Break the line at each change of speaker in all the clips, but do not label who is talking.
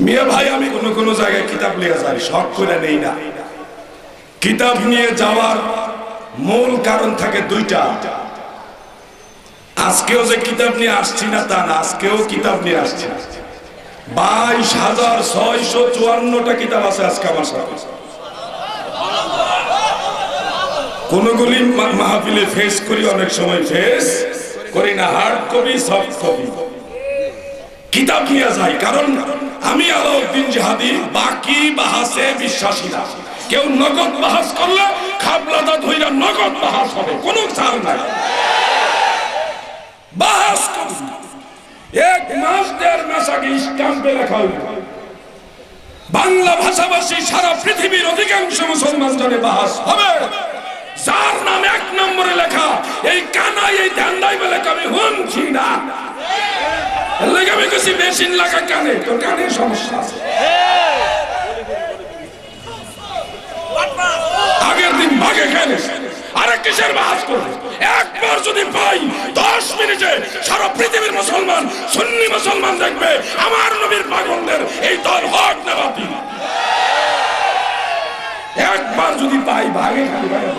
মিয়া ভাই, আমি কোন কোন জায়গায় কিতাব নিয়ে যাই, শখ করে নেই না। কিতাব নিয়ে যাওয়ার মূল কারণ থাকে দুইটা। আজকেও যে কিতাব নিয়ে আসছি না তা না, আজকেও কিতাব নিয়ে আসছি। 22,654টা কিতাব আছে আজকে আমার সাথে। কোনগুলি মাহফিলে ফেস করি, অনেক সময় ফেস করি না, হার্ড কপি সফট কপি কিতাব নিয়ে যাই। কারণ আমি আলাউদ্দিন জিহাদি বাকি বাহাসে বিশ্বাসী না। কেউ নগদ বাহাস করলে খাবলাদা ধইরা নগদ বাহাস হবে, কোনো ছাড় নাই। বাহাস করুন, 1 মাস 1.5 মাস আগে স্ট্যাম্পে লেখা হইল বাংলা ভাষাভাষী সারা পৃথিবীর অধিকাংশ মুসলমান জানে বাহাস হবে। যার নাম 1 নম্বরে লেখা এই কানাই, এই ধান্দাই বলে আমি শুনছি না। আমি কিছু মেশিন লাগা কানে, তোর কানে সমস্যা আছে। আগের দিন ভাগে খেলে আরে কিসের বাহাস করবে? একবার যদি পাই 10 মিনিটে সারা পৃথিবীর মুসলমান, সুন্নি মুসলমান দেখবে আমার নবীর পাগলদের এই দল হক না বাতিল। একবার যদি পাই ভাগে খালি ভাগে।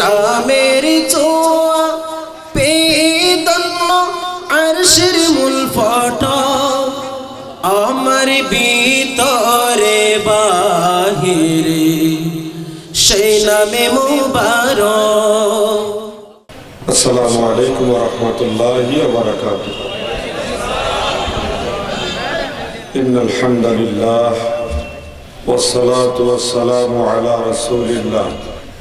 নামের ছোঁয়া পেদন্য আরশের মূল ফটক, আমার ভিতরে বাহিরে সেই নামে মুবারক।
আসসালামু আলাইকুম ওয়া রাহমাতুল্লাহি ওয়া বারাকাতুহু। ইন্নাল হামদালিল্লাহ ওয়াস সালাতু ওয়াস সালামু আলা রাসূলিল্লাহ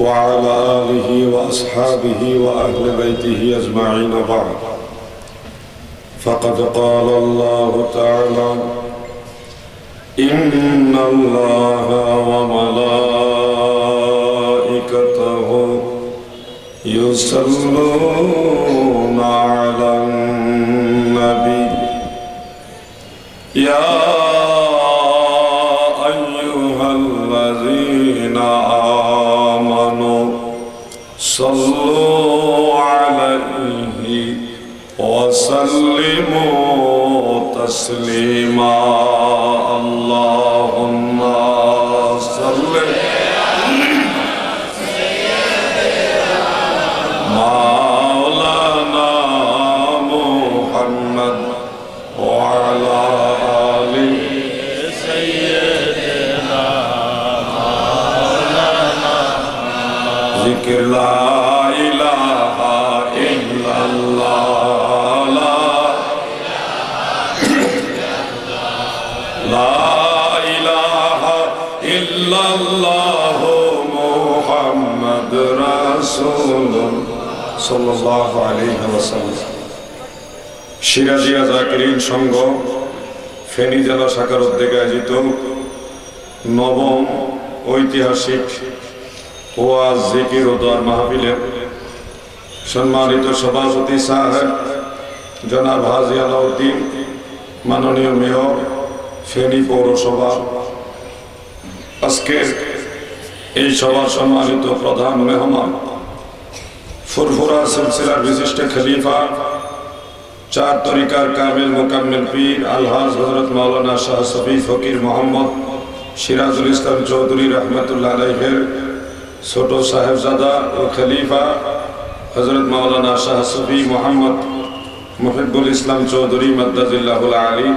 وعلى آله وأصحابه وأهل بيته أجمعين بعد. فقد قال الله تعالى: إن الله وملائكته يصلون على النبي يا أيها الذين صلوا عليه وسلموا تسليما اللهم صل مولانا محمد وعلى آل سيدنا مولانا ذكر لا إله إلا الله لا إله إلا الله محمد رسول صلى الله عليه وسلم। সিরাজিয়া জাকিরিন সংঘ ফেনী জেলা শাখার উদ্যোগে আয়োজিত নবম ঐতিহাসিক ওয়াজ জিকির ও দোয়ার মাহফিলের সম্মানিত সভাপতি সাহেব জনাব হাজী আলাউদ্দিন, মাননীয় মেয়র ফেনী পৌরসভা, আজকের এই সভার সম্মানিত প্রধান মেহমান ফুরফুরা সিলসিলার বিশিষ্ট খলিফা, 4 তরিকার কামিল মোকাম্মেল পীর আলহাজ হযরত মাওলানা শাহ শফি ফকির মোহাম্মদ সিরাজুল ইসলাম চৌধুরী রহমতুল্লাহ আলাইহির ছোট সাহেবজাদা ও খলিফা হযরত মাওলানা শাহ শফি মোহাম্মদ মুহিব্বুল ইসলাম চৌধুরী মাদ্দাজিল্লাহুল আলী,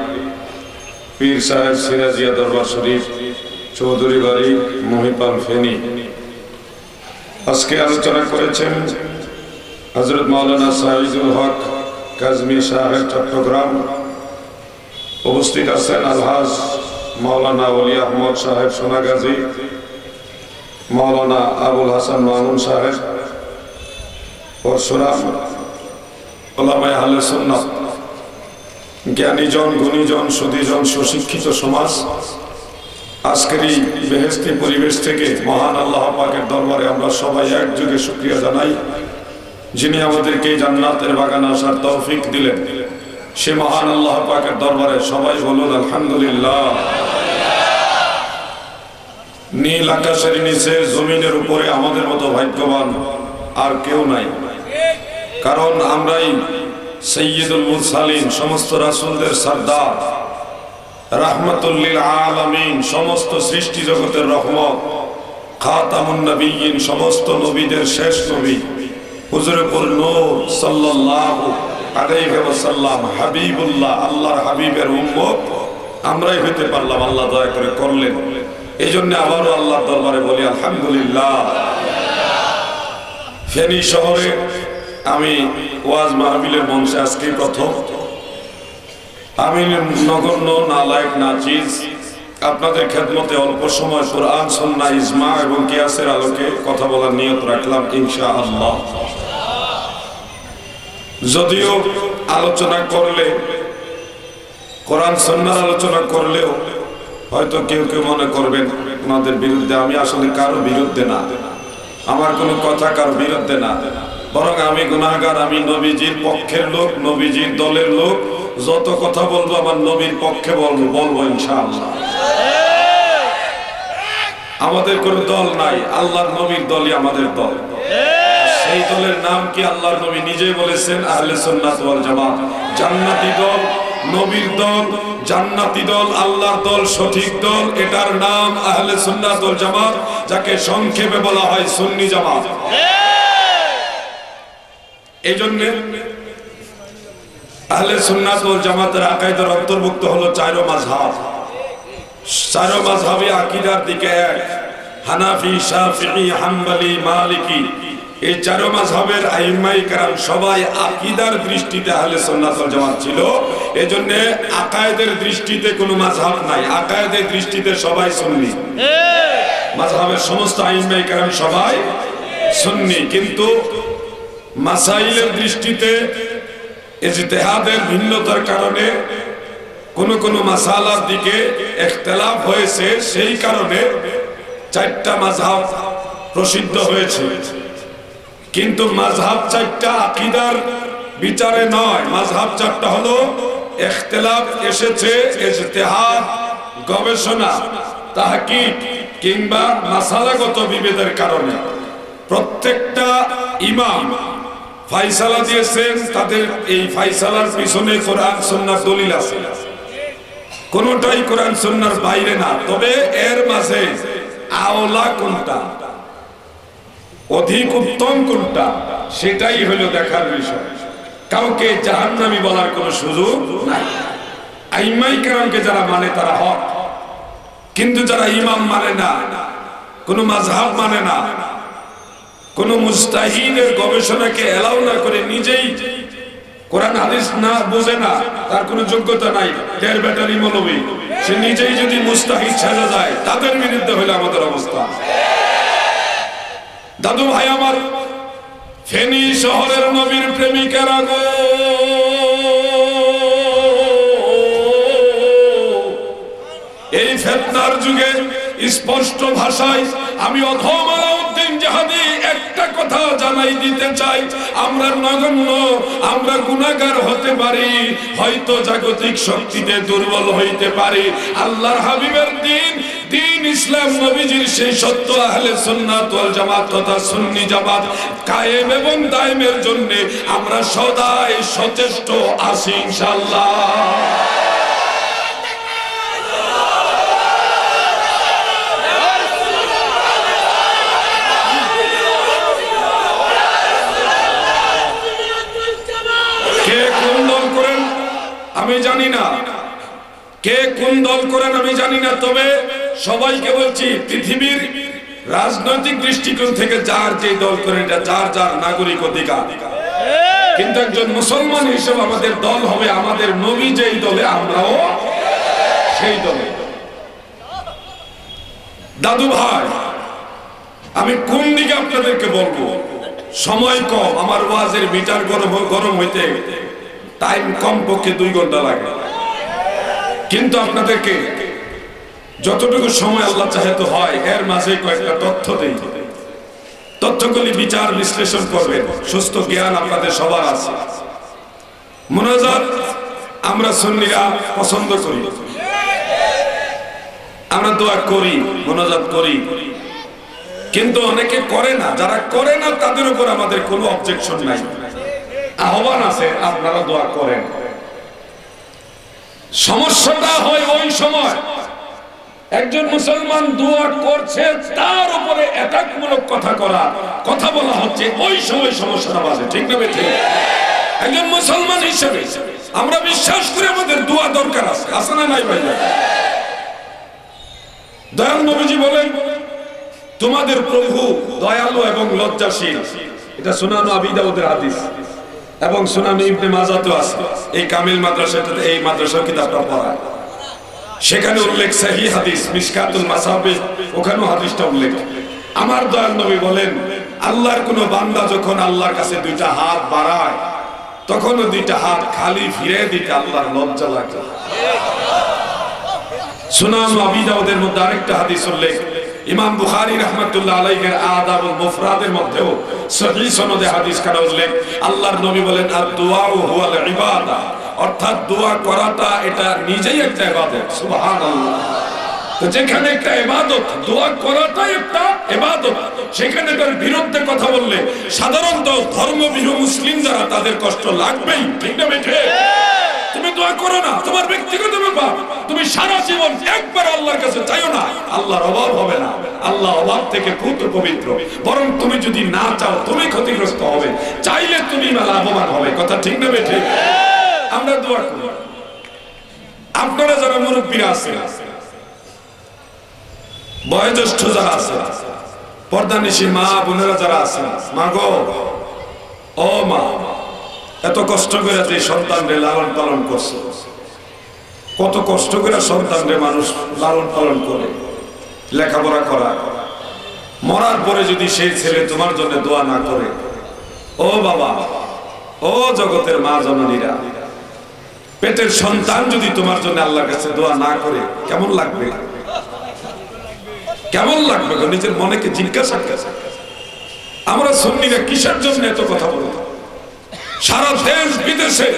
পীর সাহেব সিরাজিয়া দরবার শরীফ চৌধুরী বাড়ি মহিপাল ফেনী। আজকে আলোচনা করেছেন হযরত মাওলানা সাইদুল হক কাজমি সাহেব চট্টগ্রাম। উপস্থিত আছেন আলহাজ মাওলানা ওলি আহমদ সাহেব সোনাগাজী, मौलाना अबुल हसन मामून साहेब और सुनाम उलामाए आहले सुन्नात, ज्ञानीजन गुणीजन सुधीजन सुशिक्षित समाज আজকের এই বেহেশতি পরিবেশ থেকে মহান আল্লাহ পাকের দরবারে আমরা সবাই একযোগে শুকরিয়া জানাই, যিনি আমাদেরকে এই জান্নাতের বাগানে আসার তৌফিক দিলেন। সে মহান আল্লাহ পাকের দরবারে সবাই বলুন আলহামদুলিল্লাহ। নীল আকাশের নিচে জমিনের উপরে আমাদের মতো ভাগ্যবান আর কেউ নাই, কারণ আমরাই সাইয়্যিদুল মুরসালিন, সমস্ত রাসূলদের সরদার, রাহমাতুল লিল আলামিন, সমস্ত সৃষ্টি জগতের রহমত, খাতামুন নবিয়্যিন, সমস্ত নবীদের শেষ নবী হুজুরপুর নূর সাল্লাল্লাহু আলাইহি ওয়াসাল্লাম, হাবিবুল্লাহ, আল্লাহর হাবিবের উম্মত আমরাই হইতে পারলাম। আল্লাহ দয়া করে করলেন, এই জন্য আবারও আল্লাহর দরবারে বলি আলহামদুলিল্লাহ। ফেনী শহরে আমি ওয়াজ মাহফিলের মঞ্চে আজকে প্রথম, আমি নগণ্য নালায়েক নাচিজ আপনাদের খেদমতে অল্প সময় কোরআন, সুন্নাহ, ইজমা এবং কিয়াসের আলোকে কথা বলার নিয়ত রাখলাম ইনশাআল্লাহ। যদিও আলোচনা করলে, কোরআন সুন্নাহর আলোচনা করলেও হয়তো কেউ কেউ মনে করবেন ওনাদের বিরুদ্ধে। আমি আসলে কারো বিরুদ্ধে না, আমার কোনো কথা কারো বিরুদ্ধে না, বরং আমি গুনাহগার, আমি নবীজির পক্ষের লোক, নবীজির দলের লোক। যত কথা বলবো আমার নবীর পক্ষে বলবো ইনশাআল্লাহ। আমাদের কোনো দল নাই, আল্লাহর নবীর দলই আমাদের দল। সেই দলের নাম কি আল্লাহর নবী নিজেই বলেছেন, আহলে সুন্নাত ওয়াল জামাত, জান্নাতি দল, নবীর দল, জান্নাতি দল, আল্লাহর দল, সঠিক দল। এটার নাম আহলে সুন্নাত ওয়াল জামাত, যাকে সংক্ষেপে বলা হয় সুন্নি জামাত। এই জন্য আহলে সুন্নাত ওয়াল জামাতের আকিদার অন্তর্ভুক্ত হলো চারো মাযহাব। চারো মাযহাবী আকীদার দিকে এক, হানাফি, শাফিঈ, হাম্বলি, মালিকি। এই চারো মাযহাবের আইম্মায়ে কেরাম সবাই আকীদার দৃষ্টিতে আহলে সুন্নাত ওয়াল জামাত ছিল। এজন্য আকায়েদের দৃষ্টিতে কোনো মাযহাব নাই, আকায়েদের দৃষ্টিতে সবাই সুন্নি। মাযহাবের সমস্ত আইম্মায়ে কেরাম সবাই সুন্নি, কিন্তু মাসাইলের দৃষ্টিতে ইজতিহাদের ভিন্নতার কারণে কোন কোন মাসালার দিকে ইখতিলাফ হয়েছে। সেই কারণে চারটা মাযহাব প্রসিদ্ধ হয়েছে। কিন্তু মাযহাব চারটা আকীদার বিচারে নয়, মাযহাব চারটা হলো ইখতিলাফ এসেছে ইজতিহাদ, গবেষণা, তাহকিক কিংবা মাসালাগত বিভেদের কারণে। প্রত্যেকটা ইমাম ফায়সালা দিয়েছেন, তাদের এই ফায়সালার পিছনে কোরআন সুন্নাহর দলিল আছে। কোনটাই কোরআন সুন্নাহর বাইরে না। তবে এর মাঝে আওলা কোনটা, অধিক উত্তম কোনটা, সেটাই হলো দেখার বিষয়। কাউকে জাহান্নামী বলার কোনো সুযোগ নাই। আইম্মায়ে কেরামকে যারা মানে তারা হক, কিন্তু যারা ইমাম মানে না, কোনো মাযহাব মানে না, কোন মুজতাহিদের গবেষণাকে এলাও না করে, নিজেই কোরআন হাদিস না বোঝে না, তার কোনো যোগ্যতা নাই, দেড় ব্যাটারি মৌলবী, সে নিজেই যদি মুজতাহিদ সাজা যায়, তাদের বিরুদ্ধে হলে আমাদের অবস্থা। দাদু ভাই আমার, ফেনী শহরের নবীর প্রেমিকেরা গো, এই ফিতনার যুগে স্পষ্ট ভাষায় আমি অথম আলাউদ্দিন জাহাদি একটা কথা জানাই দিতে চাই। আমরা নগণ্য, আমরা গুনাহগার হতে পারি, হয়তো জাগতিক শক্তিতে দুর্বল হইতে পারি। আল্লাহর হাবিবের দিন, দিন ইসলাম, নবীজির সেই সত্য আহলে সুন্নাত ওয়াল জামাত তথা সুন্নি জামাত কায়েম এবং দায়েমের জন্য আমরা সদাই সচেষ্ট আছি ইনশাআল্লাহ। আমি জানি না কে কোন দল করেন, আমি জানি না। তবে সবাইকে বলছি, পৃথিবীর রাজনৈতিক দৃষ্টিকোণ থেকে যার যে দল করেন, এটা যার যার নাগরিক অধিকার। কিন্তু একজন মুসলমান হিসেবে আমাদের দল হবে, আমাদের নবী যেই দলে আমরাও সেই দলে। দাদু ভাই, আমি কোন দিকে আপনাদেরকে বলবো, সময় কম, আমার ওয়াজের মিটার গরম হইতে টাইম কম, পক্ষে 2 ঘন্টা লাগে। কিন্তু আপনাদেরকে যতটুকু সময় আল্লাহ চাহে তো হয়, এর মাঝে কয়েকটা তথ্য দেই। তথ্যগুলি বিচার বিশ্লেষণ করবেন, সুস্থ জ্ঞান আপনাদের সবার আছে। মুনাজাত আমরা সুন্নিরা পছন্দ করি, আমরা দোয়া করি, মুনাজাত করি, কিন্তু অনেকে করে না। যারা করে না তাদের উপর আমাদের কোনো অবজেকশন নাই, আহ্বান আছে আপনারা দোয়া করেন। সমস্যাটা হয় ওই সময় একজন মুসলমান দোয়া করছে, তার উপরে অ্যাটাকমূলক কথা বলা হচ্ছে, ওই সময় সমস্যাটা বাজে, ঠিক না ঠিক? একজন মুসলমান হিসেবে আমরা বিশ্বাস করি আমাদের দোয়া দরকার আছে, আছে না নাই ভাই? দয়াল নবীজি বলেন, তোমাদের প্রভু দয়ালু এবং লজ্জাশীল। এটা সুনান আবি দাউদের হাদিস এবং সুনান ইবনে মাজাতেও আছে। এই কামিল মাদ্রাসাতে এই মাদ্রাসার কিতাবটা পড়ায়, সেখানে উল্লেখ সহিহ হাদিস, মিশকাতুল মাসাবিহ, ওখানেও হাদিসটা উল্লেখ। আমার দয়াল নবী বলেন, আল্লাহর কোন বান্দা যখন আল্লাহর কাছে দুইটা হাত বাড়ায়, তখন দুইটা হাত খালি ফিরে দিতে আল্লাহর লজ্জা লাগে। সুনান আবি দাউদের মধ্যে আরেকটা হাদিস উল্লেখ, ইমাম বুখারী রাহমাতুল্লাহ আলাইহির আদাবুল মুফরাদের মধ্যেও সহিহ সনদে হাদিস কানা উল্লেখ। আল্লাহর নবী বলেন, আদ-দুআউ হুয়াল ইবাদা, অর্থাৎ দোয়া করাটা এটা নিজেই একটা ইবাদত। সুবহানাল্লাহ। তো যেখানে একটা ইবাদত, দোয়া করাটাই একটা ইবাদত, সেখানে তার বিরুদ্ধে কথা বললে সাধারণত ধর্মভীরু মুসলিম যারা, তাদের কষ্ট লাগবেই, ঠিক না বেঠে? তুমি দোয়া করো না, তোমার ব্যক্তিগত ব্যাপার, তুমি সারা জীবন একবার আল্লাহর কাছে চাইও না, আল্লাহর অভাব হবে না, আল্লাহ অভাব থেকে পবিত্র। বরং তুমি যদি না চাও তুমি ক্ষতিগ্রস্ত হবে, চাইলে তুমি লাভবান হবে, কথা ঠিক না বেঠে? আমরা দোয়া করি। আপনারা যারা মুরব্বীরা আছেন, বয়োজ্যেষ্ঠ যারা আছেন, পর্দানিশী মা বোনেরা যারা আছেন, মা গো, ও মা, এত কষ্ট করে যে সন্তানরে লালন পালন করছে, কত কষ্ট করে সন্তানরে মানুষ লালন পালন করে, লেখাপড়া করা, মরার পরে যদি সেই ছেলে তোমার জন্য দোয়া না করে, ও বাবা, ও জগতের মা জননীরা, পেটের সন্তান যদি তোমার জন্য আল্লাহর কাছে দোয়া না করে, কেমন লাগবে? কেমন লাগবে? নিজের মনেকে জিজ্ঞাসা করে। আমরা সুন্নিরা কিসের জন্য এত কথা বলি? সারা দেশ বিদেশে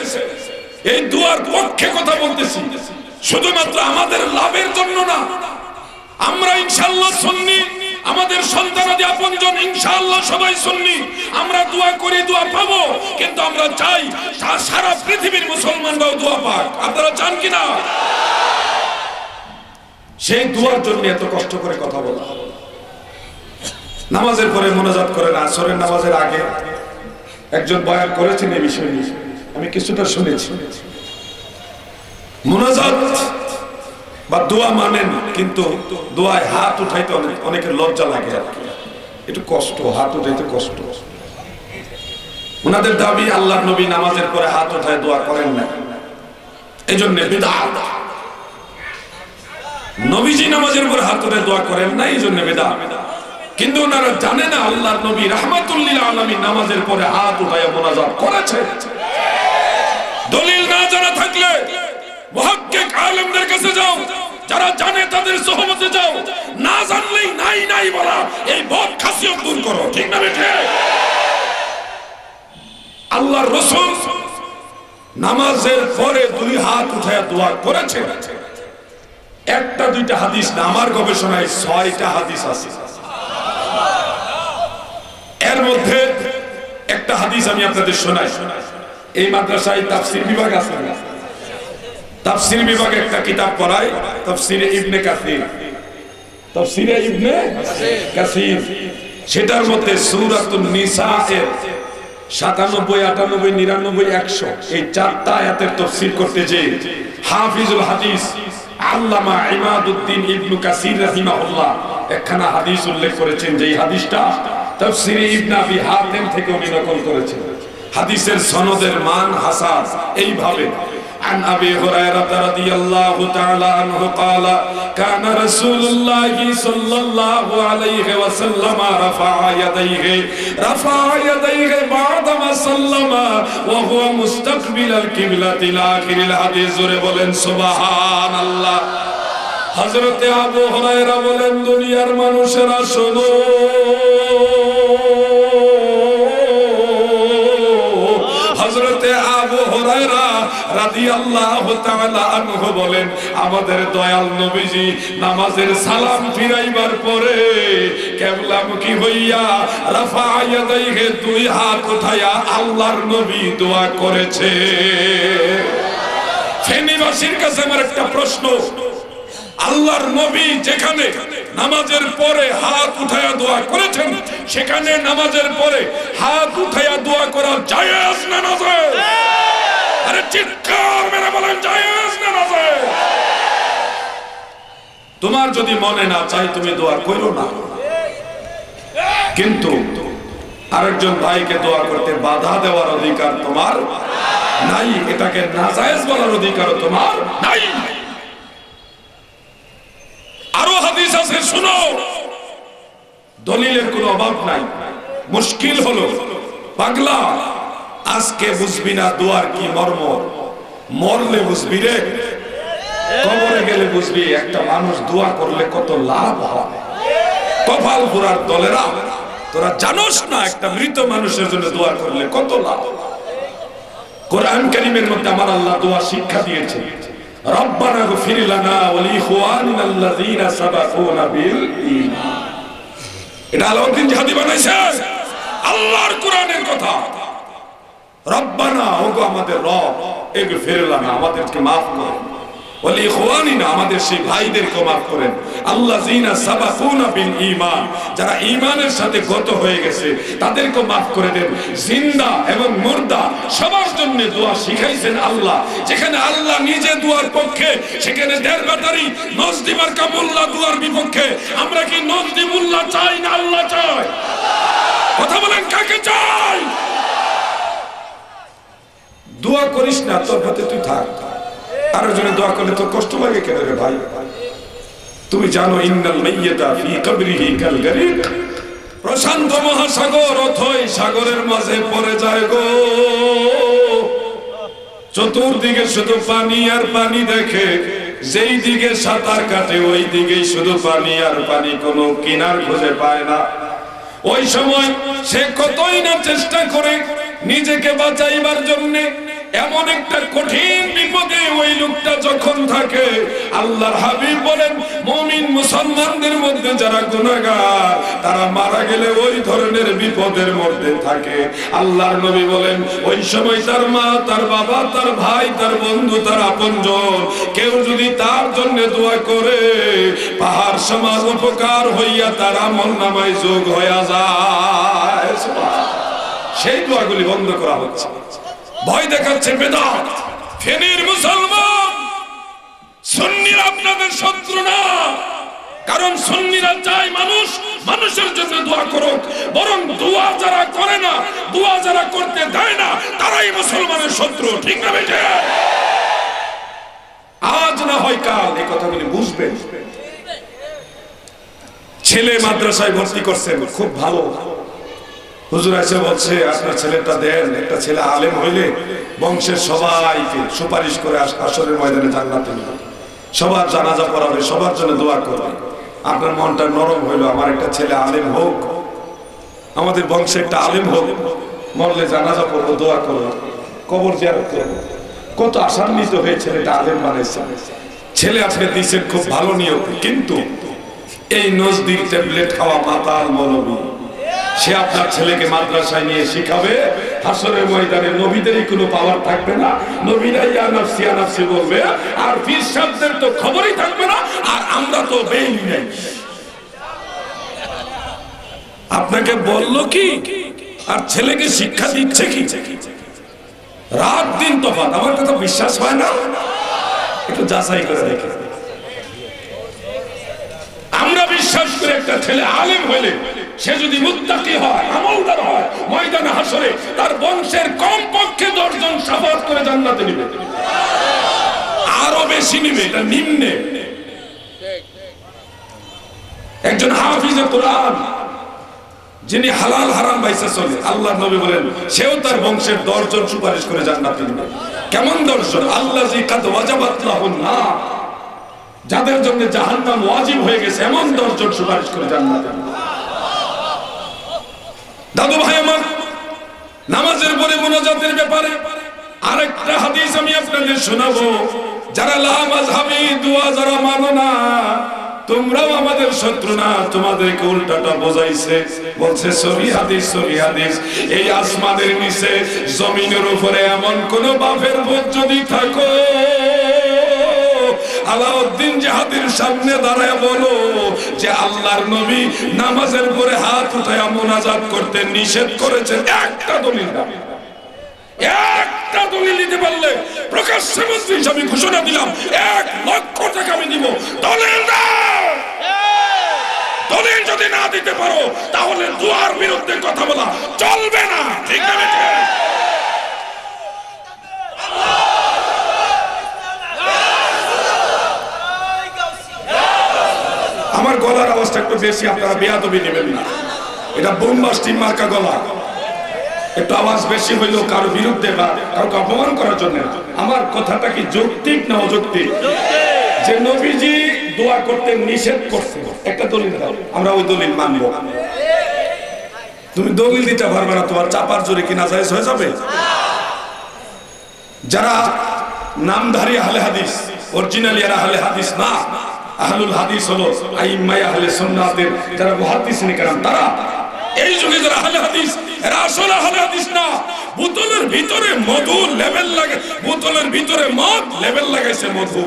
এই দোয়ার পক্ষে কথা বলতেছি, শুধুমাত্র আমাদের লাভের জন্য না। আমরা ইনশাআল্লাহ সুন্নি, আমাদের সন্তানাদি আপনজন ইনশাআল্লাহ সবাই সুন্নি, আমরা দোয়া করি, দোয়া পাবো, কিন্তু আমরা চাই সারা পৃথিবীর মুসলমানরাও দোয়া পাক। আপনারা চান কিনা? সেই দোয়ার জন্য এত কষ্ট করে কথা বলা। নামাজের পরে মোনাজাত করেন, আসরের নামাজের আগে একজন বয়ান করেছেন এই বিষয়ে, আমি কিছুটা শুনেছি। মোনাজাত বা দোয়া মানেন, কিন্তু দোয়ায় হাত উঠাইতে অনেকের লজ্জা লাগে, একটু কষ্ট, হাত উঠাইতে কষ্ট। ওনাদের দাবি আল্লাহর নবী নামাজের পরে হাত উঠায় দোয়া করেন না, এই জন্য বিদআত। নবীজি নামাজের পরে হাত উঠায় দোয়া করেন না, এই জন্য বিদআত। কিন্তু ওনারা জানে না আল্লাহর নবী রাহমাতুল লিল আলামিন নামাজের পরে হাত উঠায় মোনাজাত করেছে। দলিল না জানা থাকলে মুহাক্কিক আলেমদের কাছে যাও, যারা জানে তাদের সোহবতে যাও, না জানলেই নাই নাই বলা, এই বদ খাসিয়ত দূর করো, ঠিক না বেঠে? আল্লাহর রাসূল নামাজের পরে দুই হাত উঠায় দোয়া করেছে। একটা দুইটা হাদিস না, আমার গবেষণায় 6টা হাদিস আছে। এর মধ্যে একটা হাদিস আমি আপনাদের শোনাই। এই মাদ্রাসায় তাফসীর বিভাগ আছে, তাফসীর বিভাগে একটা কিতাব পড়ায়, তাফসীরে ইবনে কাসির, তাফসীরে ইবনে কাসির। সেটার মধ্যে সূরাতুন নিসা এর 97, 98, 99, 100 এই 4টা আয়াতের তাফসীর করতে যে হাফিজুল হাদিস আল্লামা ইমাদউদ্দিন ইবনে কাসির রাহিমাহুল্লাহ একখানা হাদিস উল্লেখ করেছেন, যে হাদিসটা তাফসীরে ইবনে আবি হাতিম থেকে উনি নকল করেছেন। হাদিসের সনদের মান হাসান এইভাবে: عن أبي هريرة رضي الله تعالى عنه قال كان رسول الله صلى الله عليه وسلم رفع يديه بعدما سلم وهو مستقبل القبلة إلى آخر الحديث। বলেন সুবহানাল্লাহ। হযরতে আবু হুরায়রা বলেন, দুনিয়ার মানুষেরা শোনো, হযরতে আবু হুরায়রা রাদিয়াল্লাহু তাআলা আনহু বলেন, আমাদের দয়াল নবীজি নামাজের সালাম ফিরাইবার পরে কিবলামুখী হইয়া রাফা ইয়াদাইহি, দুই হাত উঠায়া আল্লাহর নবী দোয়া করেছে। ফেনীবাসীর কাছে আমার একটা প্রশ্ন, আল্লাহর নবী যেখানে নামাজের পরে হাত উঠায়া দোয়া করেছেন, সেখানে নামাজের পরে হাত উঠায়া দোয়া করা জায়েজ না নাজায়েজ? আরে চিৎকার মেরে বলেন, জায়েজ না নাজায়েজ? তোমার যদি মনে না চাই তুমি দোয়া করো না, কিন্তু আরেকজন ভাইকে দোয়া করতে বাধা দেওয়ার অধিকার তোমার নাই, এটাকে নাজায়েজ বলার অধিকার তোমার নাই। আরো হাদিস আছে, শুনো, দলিলের কোনো অভাব নাই। মুশকিল হলো, পাগলা আজকে বুঝবি না দোয়ার কি মর্ম, মরলে বুঝবি রে, কবরে গেলে বুঝবি একটা মানুষ দোয়া করলে কত লাভ হয়। কপাল পুরার দলেরা, তোরা জানোস না একটা মৃত মানুষের জন্য দোয়া করলে কত লাভ। কোরআন কারীমের মধ্যে আমার আল্লাহ দোয়া শিক্ষা দিয়েছে, রব্বানা গফির লানা ওয়া লিইখওয়ানিনা আল্লাযীনা সাবাকুনা বিল ঈমান। এটা আলাউদ্দিন জিহাদি বানাইছে, আল্লাহর কোরআনের কথা। রব্বানা, ওগো আমাদের রব, ইগফির লানা, আমাদেরকে maaf করুন, ওয়া লিইখওয়ানিনা, আমাদের সেই ভাইদেরকে maaf করেন, আল্লাযীনা সাবাকুনা বিল ঈমান, যারা ঈমানের সাথে গত হয়ে গেছে তাদেরকে maaf করে দেন। জিন্দা এবং মুর্দা সবার জন্য দোয়া শিখাইছেন আল্লাহ। যেখানে আল্লাহ নিজে দোয়ার পক্ষে, সেখানে দেড়বাটারি নজদি মার্কা মোল্লা দোয়ার বিপক্ষে। আমরা কি নজদি মোল্লা চাই না আল্লাহ চাই? কথা বলেন, কাকে চাই? দোয়া করিস না, তোর হাতে তুই থাক। আরো জনে দোয়া করলে তোর কষ্ট লাগে কেন রে ভাই? তুমি জানো, ইন্নাল মাইয়্যিতা ফি কবরিহি কাল গরীক, প্রশান্ত মহাসাগর অথই সাগরের মাঝে পড়ে যায় গো। চতুর্দিকে শুধু পানি আর পানি দেখে, যেই দিকে সাঁতার কাটে ওই দিকেই শুধু পানি আর পানি, কোনো কিনার খুঁজে পায় না। ওই সময় সে কতই না চেষ্টা করে নিজেকে বাঁচাইবার জন্যে। এমন একটা কঠিন বিপদে ওই লোকটা যখন থাকে, আল্লাহর হাবিব বলেন, মুমিন মুসলমানদের মধ্যে যারা গুনাহগার তারা মারা গেলে ওই ধরনের বিপদের মধ্যে থাকে। আল্লাহর নবী বলেন, ওই সময় তার মা, তার বাবা, তার ভাই, তার বন্ধু, তার আপনজন কেউ যদি তার জন্য দোয়া করে, পাহাড় সমান উপকার হইয়া তার আমলনামায় যোগ হইয়া যায়। সেই দোয়াগুলি বন্ধ করা হচ্ছে। ভয় দেখাচ্ছে বেদাত। ফেনীর মুসলমান, সুন্নিরা আপনাদের শত্রু না, কারণ সুন্নিরা চায় মানুষ মানুষের জন্য দোয়া করুক, বরং দোয়া যারা করে না, দোয়া যারা করতে দেয় না, তারাই মুসলমানের শত্রু। ঠিক না বেটে? আজ না হয় কাল এই কথাগুলি বুঝবেন। ছেলে মাদ্রাসায় ভর্তি করছেন, খুব ভালো। হুজুর এসে বলছে, আপনার ছেলেটা দেন, একটা ছেলে আলেম হইলে বংশের সবাইকে সুপারিশ করে হাসরের ময়দানে জান্নাতে নিবে, সবার জানাজা পড়াবে, সবার জন্য দোয়া করবে। আপনার মনটা নরম হইলো, আমার একটা ছেলে আলেম হোক, আমাদের বংশে একটা আলেম হোক, মরলে জানাজা পড়বো, দোয়া করবো, কবর জিয়ারত করবো। কত আশান্বিত হয়ে ছেলেটা আলেম বানাইছে। ছেলে আপনি দিচ্ছেন খুব ভালো নিয়ম, কিন্তু এই নজদির ট্যাবলেট খাওয়া মাতাল মৌলবী, সে আপনার ছেলেকে মাদ্রাসায় নিয়ে শিখাবে, হাসরের ময়দানে নবীদেরই কোনো পাওয়ার থাকবে না, নবীরা ইয়া নাফসি ইয়া নাফসি বলবে, আর পীর সাহেবদের তো খবরই থাকবে না, আর আমরা তো বেইলি নাই। আপনাকে বললো কি, আর ছেলেকে শিক্ষা দিচ্ছে কি? রাত দিন তফাৎ। আমার কথা বিশ্বাস হয় না? একটু যাচাই করে দেখে। আমরা বিশ্বাস করি একটা ছেলে আলেম হইলে সে যদি মুত্তাকি হয়, আমলদার হয়, ময়দানে হাসরে তার বংশের কম পক্ষে 10 জন শাফাআত করে জান্নাতে নিবে, আরো বেশি নিবে, এটা নিম্নে। একজন হাফিজে কোরআন যিনি হালাল হারাম বাইসা চলে, আল্লাহর নবী বলেন সেও তার বংশের 10 জন সুপারিশ করে জান্নাতে নিবে। কেমন 10 জন? আল্লাযী কাদ ওয়াজাবাত লাহুন নার, যাদের জন্য জাহান্নাম ওয়াজিব হয়ে গেছে এমন 10 জন সুপারিশ করে জান্নাতে। দাদু ভাই আমার, নামাজের পরে মুনাজাতের ব্যাপারে আরেকটা হাদিস আমি আপনাদের শোনাবো। যারা লা মাযহাবী দোয়া যারা মানো না, তোমরাও আমাদের শত্রু না, তোমাদেরকে উল্টাটা বোঝাইছে। বলছে সহিহ হাদিস, সহিহ হাদিস, এই আসমানের নিচে জমিনের উপরে এমন কোন বাপের ভূত যদি থাকো, আলাউদ্দিন জাহাদের সামনে দাঁড়ায় বলো যে আল্লাহর নবী নামাজের পরে হাত উঠায়া মুনাজাত করতে নিষেধ করেছেন। একটা দলিল দাও, একটা দলিল দিতে পারলে প্রকাশ্যে মন্ত্রী হিসাবে ঘোষণা দিলাম 1 লক্ষ টাকা আমি দিব। দলিল দাও। দলিল যদি না দিতে পারো তাহলে দুয়ার বিরুদ্ধে কথা বলা চলবে না, ঠিক না? আমার গলার আওয়াজটা একটু বেশি, আপনারা বেয়াদবি নেবেন না, এটা বোমবাস্টিং মার্কা গলা। একটু আওয়াজ বেশি হইলেও কারো বিরুদ্ধে বা কাউকে অপমান করার জন্য। আমার কথাটা কি যৌক্তিক না অযৌক্তিক? যে নবীজি দোয়া করতে নিষেধ করছে, একটা দলিল দাও, আমরা ওই দলিল মানবো। তুমি দলিল দিতে পারবে না, তোমার চাপার জোরে কি নাজায়েজ হয়ে যাবে? যারা নামধারী আহলে হাদিস, অরিজিনালি এরা আহলে হাদিস না। আহলুল হাদিস হলো আইম্মায়ে আহলে সুন্নাতের যারা মুহাদ্দিসিন کرام, তারা এই যুগে যারা আহলে হাদিস, এরা আসলে আহলে হাদিস না। বোতলের ভিতরে মধু লেভেল লাগে, বোতলের ভিতরে মদ লেভেল লাগাইছে মধু।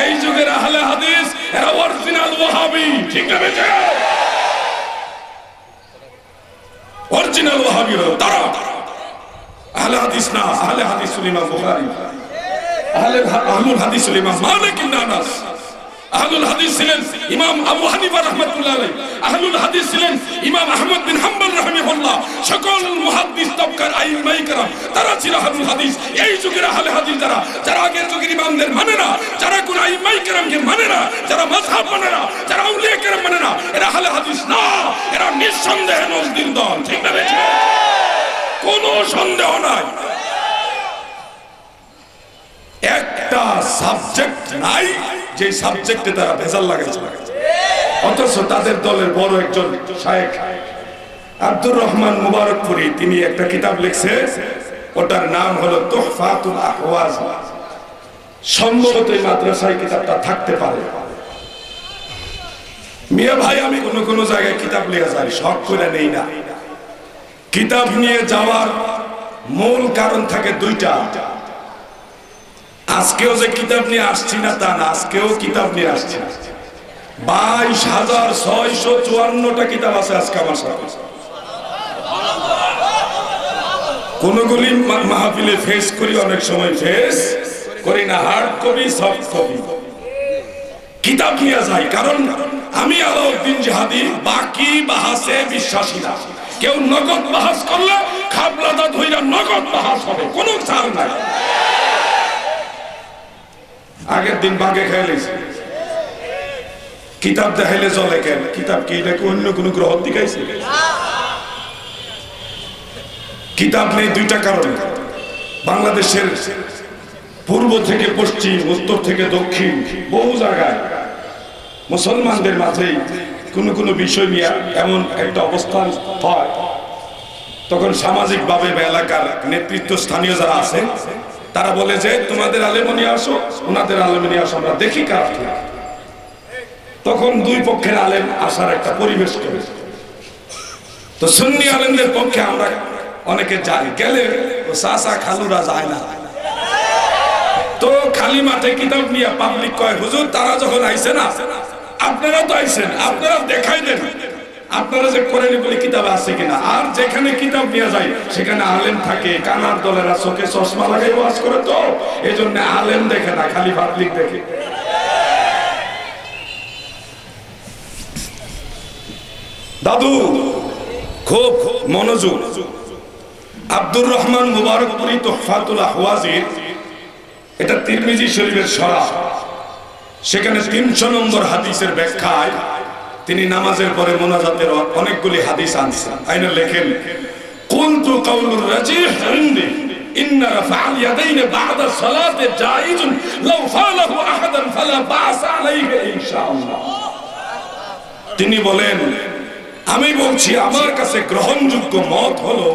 এই যুগের আহলে হাদিস এরা অরিজিনাল ওয়াহাবি, ঠিক না বেটা? অরিজিনাল ওয়াহাবি হলো তারা, আহলে হাদিস না। আহলে হাদিস ইমাম বুখারী, আহলুল হাদিস ইমাম মালিক ইবনে আনাস, আহলুল হাদিস ছিলেন ইমাম আবু হানিফা রাহমাতুল্লাহ আলাইহি, আহলুল হাদিস ছিলেন ইমাম আহমদ বিন হাম্বল রাহিমাহুল্লাহ। সকল মুহাদ্দিস তবকার আইম্মায়ে کرام তারা ছিল আহলুল হাদিস। এই যুগের আহলে হাদিস যারা, যারা আগের যুগের ইমামদের মানে না, যারা কোন আইম্মায়ে کرامকে মানে না, যারা মাযহাব মানে না, যারা আউলিয়া کرام মানে না, এরা আহলে হাদিস না। এরা নিঃসন্দেহে নজদির দল, ঠিক না বেটা? কোনো সন্দেহ নাই। একটা সাবজেক্ট নাই যে সাবজেক্টে তারা ভেজাল লাগাইছে, অথচ তাদের দলের বড় একজন শায়েখ আব্দুর রহমান মুবারকপুরী, তিনি একটা কিতাব লিখছে, ওটার নাম হলো তুহফাতুল আহওয়াজ। সম্ভবত এই মাদ্রাসায় কিতাবটা থাকতে পারে। মিয়া ভাই, আমি কোন জায়গায় কিতাব লিখে যাই, শখ করে নেই না। কিতাব নিয়ে যাওয়ার মূল কারণ থাকে দুইটা। আজকেও যে কিতাব নিয়ে আসছি না তা না, আজকেও কিতাব নিয়ে আসছি। 22,654টা কিতাব আছে আজকে আমার সাথে। কোনগুলি মাহফিলে ফেস করি, অনেক সময় ফেস করি না, হার্ড কপি সফট কপি কিতাব নিয়ে যাই। কারণ আমি আলাউদ্দিন জিহাদি বাকি বাহাসে বিশ্বাসী না। কেউ নগদ বাহাস করলে খাবলাদা ধইরা নগদ বাহাস হবে, কোনো ছাড় নাই। আগের দিন বাগে খাইলেছি, কিতাব দেখাইলে চলে কেন? কিতাব কি এটা অন্য কোন গ্রহ দিকাইছে? কিতাব নেই দুইটা কারণে। বাংলাদেশের পূর্ব থেকে পশ্চিম, উত্তর থেকে দক্ষিণ বহু জায়গায় মুসলমানদের মাঝেই কোন বিষয় নিয়ে এমন একটা অবস্থান হয়, তখন সামাজিকভাবে বা এলাকার নেতৃত্ব স্থানীয় যারা আছে তারা বলে যে তোমাদের আলেম নিয়ে আসো, ওনাদের আলেম নিয়ে আসো, আমরা দেখি কার ঠিক। তখন দুই পক্ষের আলেম আসার একটা পরিবেশ করে। তো সুন্নি আলেমদের পক্ষে আমরা অনেকে যাই, গেলে চাচা খালুরা যায় না। তো খালি মাঠে কিতাব নিয়ে পাবলিক কয়, হুজুর তারা যখন আইছে না, আপনারা তো আইছেন, আপনারা দেখাই দেন আপনারা যে করেন বলে কিতাব আছে কিনা। আর যেখানে কিতাব নিয়ে যায় সেখানে আলেম থাকে, কানার দলেরা চোখে চশমা লাগাই ওয়াজ করে, তো এই জন্য আলেম দেখে না, খালি পাবলিক দেখে। দাদু খুব মনোযোগ। আব্দুর রহমান মুবারকপুরী তুহফাতুল আহওয়াজির, এটা তিরমিজি শরীফের শরহ, সেখানে 300 নম্বর হাদিসের ব্যাখ্যায় তিনি নামাজের পরে মুনাজাতের অনেকগুলি হাদিস আনছেন। আইনে লেখেন, কুনতু কাউলুর রাজিহ ইনদি ইন্না রাফআল ইয়াদাইনি বা'দা সালাতি জায়েজুন লাউ ফালাহু আহাদান ফালা বা'সা আলাইহি ইনশাআল্লাহ। তিনি বলেন, আমি বলছি আমার কাছে গ্রহণযোগ্য মত হলো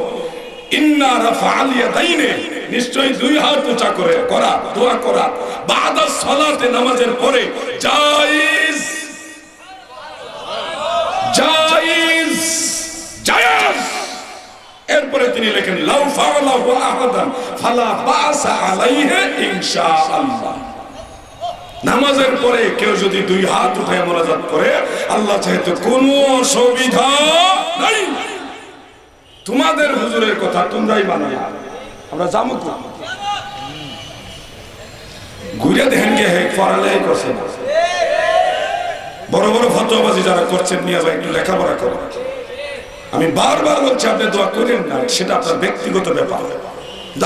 ইন্না রাফআল ইয়াদাইনি, নিশ্চয়ই দুই হাত উঁচা করে করা, দোয়া করা, বা'দা সালাতে, নামাজের পরে জায়েজ, জায়েজ, জায়েজ। এরপরে তিনি লেখেন লাউ ফালাহু আহাদান ফালা বা'সা আলাইহি ইনশাআল্লাহ। নামাজের পরে কেউ যদি দুই হাত উঠায় মোনাজাত করে, আল্লাহ চাইতে কোনো অসুবিধা নাই। তোমাদের হুজুরের কথা তোমরাই মানো, আমরা জামু তো ঘুরে দেখেন কে হে পড়ালেই করছে না। বড় বড় ফতোয়াবাজি যারা করছেন নিয়ে ভাই একটু লেখাপড়া করো। আমি বারবার বলছি আপনি দোয়া করেন না, সেটা আপনার ব্যক্তিগত ব্যাপার।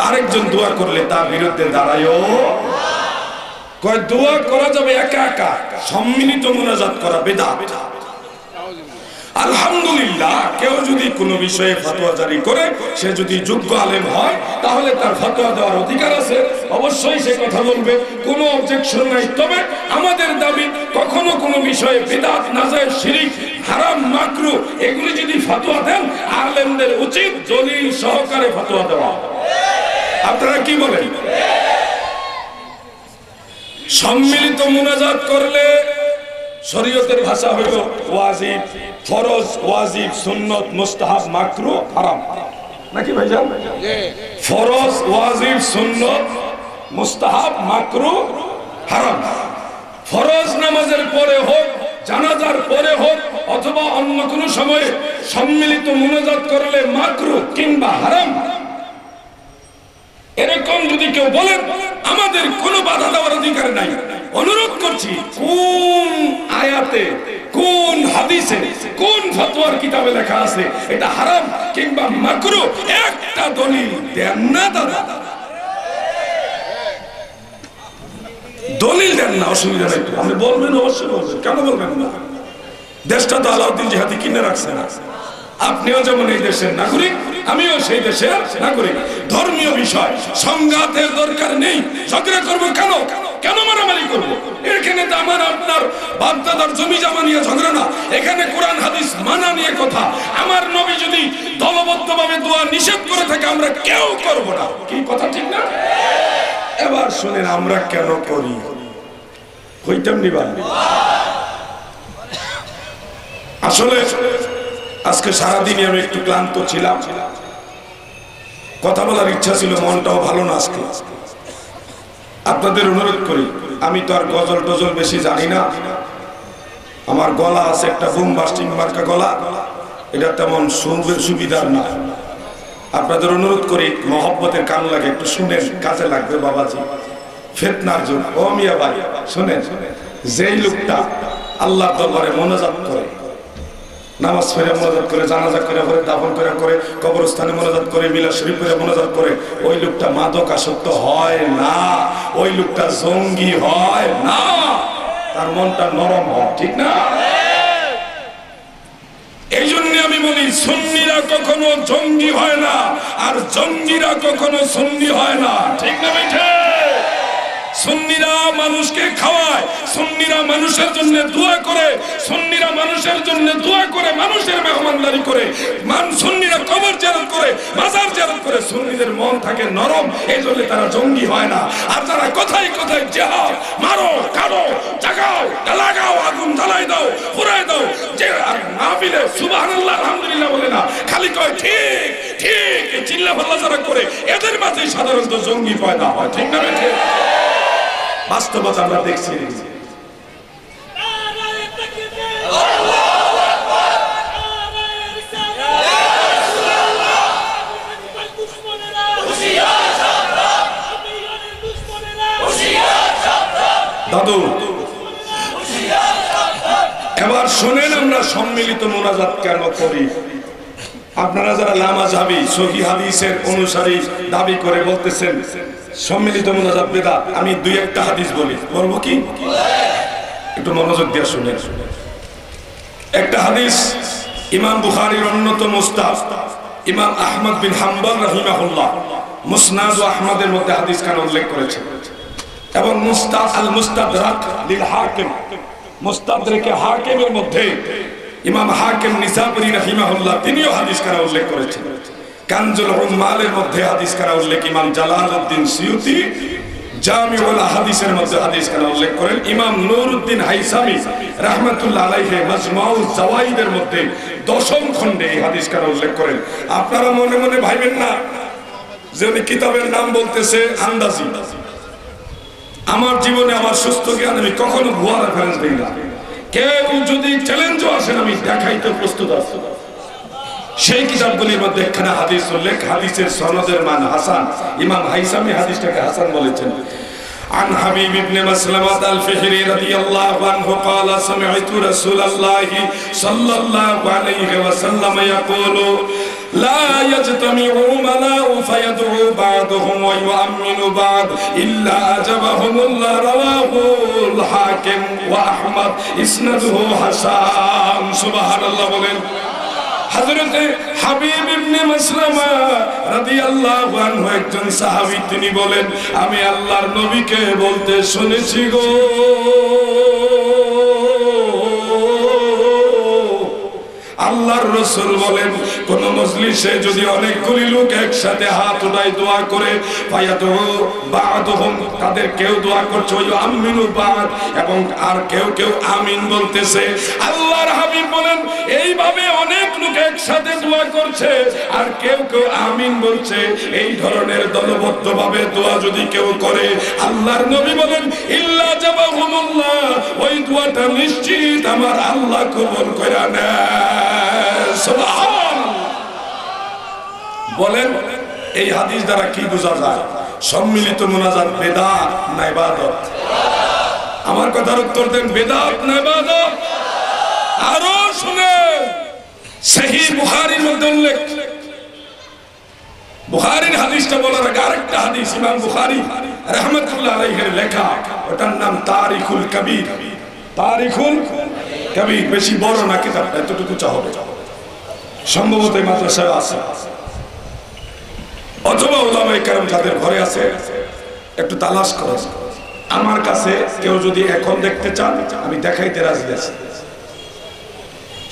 আরেকজন দোয়া করলে তার বিরুদ্ধে দাঁড়ায়ও কয় দোয়া করা যাবে একা একা, সম্মিলিত মুনাজাত করা বিদআত। আলহামদুলিল্লাহ, কেউ যদি কোনো বিষয়ে ফতোয়া জারি করে, সে যদি যোগ্য আলেম হয়, তাহলে তার ফতোয়া দেওয়ার অধিকার আছে, অবশ্যই সে কথা বলবে, কোনো অবজেকশন নাই। তবে আমাদের দাবি, কখনো কোনো বিষয়ে বিদআত, নাজায়েজ, শিরক, হারাম, মাকরুহ এগুলি যদি ফতোয়া দেন, আলেমদের উচিত দলিল সহকারে ফতোয়া দেওয়া। আপনারা কি বলেন? সম্মিলিত মুনাজাত করলে শরীয়তের ভাষা হইল ওয়াজিব, ফরজ, ওয়াজিব, সুন্নত, মুস্তাহাব, মাকরুহ, হারাম, নাকি ভাইজান? ফরজ, ওয়াজিব, সুন্নত, মুস্তাহাব, মাকরুহ, হারাম। ফরজ নামাজের পরে হোক, জানাজার পরে হোক, অথবা অন্য কোনো সময়ে সম্মিলিত মুনাজাত করলে মাকরুহ কিংবা হারাম, এরকম যদি কেউ বলেন, আমাদের কোনো বাধা দেওয়ার অধিকার নাই। অনুরোধ করছি, কোন আয়াতে, কোন হাদিসে, কোন ফতোয়ার কিতাবে লেখা আছে এটা হারাম কিংবা মাকরুহ, একটা দলিল দেন না দাদা, দলিল দেন না, অসুবিধা নাই। আপনি বলবেন, অবশ্যই বলবেন, কেন বলবেন না? দেশটা তো আলাউদ্দিন জিহাদি কিনে রাখছে না। আপনিও যেমন এই দেশের নাগরিক, আমিও সেই দেশের নাগরিক। ধর্মীয় বিষয় সংঘাতের দরকার নেই। ঝগড়া করবো কেন? কেন মারামারি করবো? এখানে তো আমার আপনার বাপদাদার জমি জমা নিয়ে ঝগড়া না, এখানে কোরআন হাদিস মানা নিয়ে কথা। আমার নবী যদি দলবদ্ধভাবে দোয়া নিষেধ করে থাকে, আমরা কেউ করব না। কি কথা ঠিক না? এবার শুনেন, আমরা কেন করি? হইতাম নিবা। আসলে আজকে সারাদিনই আমি একটু ক্লান্ত ছিলাম, কথা বলার ইচ্ছা ছিল, মনটাও ভালো না আজকে। আপনাদের অনুরোধ করি, আমি তো আর গজল টজল বেশি জানি না, আমার গলা আছে একটা বুম বাস্টিং মার্কা গলা, এটা তেমন সুবিধার না। আপনাদের অনুরোধ করি, মহব্বতের কান লাগে, একটু শুনেন, কাজে লাগবে বাবাজি, ফিতনার জন্য। ও মিয়া ভাই শুনেন, যেই লোকটা আল্লাহ দরবারে মোনাজাত করে, নামাজ পড়ে মোনাজাত করে, জানাজা করে, দাফন করে, কবরস্থানে মোনাজাত করে, মিলাদ শরীফ করে মোনাজাত করে, ওই লোকটা মাদক আসক্ত হয় না, ওই লোকটা জঙ্গি হয় না, তার মনটা নরম হয়, ঠিক না? এই জন্য আমি বলি, সুন্নিরা কখনো জঙ্গি হয় না, আর জঙ্গিরা কখনো সুন্নি হয় না, ঠিক না বেঠে? সুন্নিরা মানুষকে খাওয়ায়, সুন্নিরা মানুষের জন্য দোয়া করে, সুন্নিরা মানুষের জন্য দোয়া করে, মানুষের মেহমানদারি করে, সুন্নিরা কবর জিয়ারত করে, মাজার জিয়ারত করে। সুন্নিদের মন থাকে নরম, এই জন্য তারা জঙ্গি হয় না। আর তারা কথায় কথায় জিহাদ, মারো, কাটো, জাগাও, লাগাও, আগুন জ্বালাই দাও, পুরাই দাও, যে মাহফিলে সুবহানাল্লাহ আলহামদুলিল্লাহ বলে না, খালি কয় ঠিক ঠিক, চিল্লা ফাল্লা যারা করে, এদের মাঝে সাধারণত জঙ্গি পয়দা হয়, ঠিক না বেঠে? বাস্তবতা আমরা দেখছি। দাদু, এবার শোনেন, আমরা সম্মিলিত মুনাজাত কেন করি? আপনারা যারা লামাযহাবী সহিহ হাদিসের অনুসারী দাবি করে বলতেছেন সম্মিলিত মুনাজাত বিদআত, আমি দুই একটা হাদিস বলবো কি? একটু মনোযোগ দিয়ে শুনেন। একটা হাদিস ইমাম বুখারীর অন্যতম উস্তাদ ইমাম আহমদ বিন হাম্বল রাহিমাহুল্লাহ মুসনাদ ও আহমদের মধ্যে হাদিস খানা উল্লেখ করেছেন এবং মুস্তাদরাক লিল হাকিম মুস্তাদরাকে হাকিমের মধ্যে ইমাম হাকিম নিসাবুরি রাহিমাহুল্লাহ তিনিও হাদিস খানা উল্লেখ করেছেন। কানজুল উম্মালের মধ্যে হাদিস খানা উল্লেখ ইমাম জালালউদ্দিন সিয়ুতি জামিউল আহাদিসের মধ্যে হাদিস খানা উল্লেখ করেন। ইমাম নুরউদ্দিন হাইসামি রাহমাতুল্লাহ আলাইহি মাজমাউল জাওয়াইদের মধ্যে 10ম খণ্ডে এই হাদিস খানা উল্লেখ করেন। আপনারা মনে মনে ভাইবেন না যে উনি কিতাবের নাম বলতেছে আন্দাজি। আমার জীবনে আমার সুস্থ জ্ঞান আমি কখনো ভুয়া রেফারেন্স দেই না। কেউ যদি চ্যালেঞ্জও আসেন আমি দেখাইতে প্রস্তুত আছি। সেই কিতাবগুলির মধ্যে একখানা হাদিস উল্লেখ, হাদিসের সনদের মান হাসান। ইমাম হাইসামি হাদিসটাকে হাসান বলেছেন। عن حبيب بن مسلمة الفهري رضي الله عنه قال سمعت رسول الله صلى الله عليه وسلم يقول لا يجتمع ملاء فيدعو بعضهم ويؤمن بعض إلا أجبهم الله رواه الحاكم وأحمد إسناده حسن سبحان الله বলেন। হযরত হাবিব ইবনে মাসলামা রাদিয়াল্লাহু আনহু একজন সাহাবী, তিনি বলেন আমি আল্লাহর নবীকে বলতে শুনেছি গো, আল্লাহর রাসূল বলেন কোন মজলিসে যদি অনেকগুলি লোক একসাথে হাত উঠায় দোয়া করে ফায়াদু বা'দুহুম, তাদের কেউ দোয়া করছে ওই আমিনু বা'দ, এবং আর কেউ কেউ আমিন বলতেছে। আল্লাহর হাবিব বলেন এইভাবে অনেক লোক একসাথে দোয়া করছে আর কেউ কেউ আমিন বলছে, এই ধরনের দলবদ্ধভাবে দোয়া যদি কেউ করে আল্লাহর নবী বলেন ইল্লা জাবাহুমুল্লাহ, ওই দোয়াটা নিশ্চিত আমার আল্লাহ কবুল করে নেয়। বলেন এই হাদিস দ্বারা কি বোঝা যায়? সম্মিলিত মুনাজাত বেদাত না ইবাদত? আমার কথার উত্তর দেন, বেদাত না ইবাদত? আরো শুনে সহিহ বুখারীর মধ্যে উল্লেখ, বুখারীর হাদিসটা বলার আগে আরেকটা হাদিস ইমাম বুখারী রাহমাতুল্লাহ আলাইহির লেখা, ওটার নাম তারিখুল কবির। তারিখুল কবির বেশি বড় না কিতাবটা, এতটুকু চা হবে, সম্ভবত এই মাদ্রাসায় আছে অথবা উলামায়ে কেরাম যাদের ঘরে আছে একটু তালাশ করুন। আমার কাছে কেউ যদি এখন দেখতে চান আমি দেখাইতে রাজি আছি।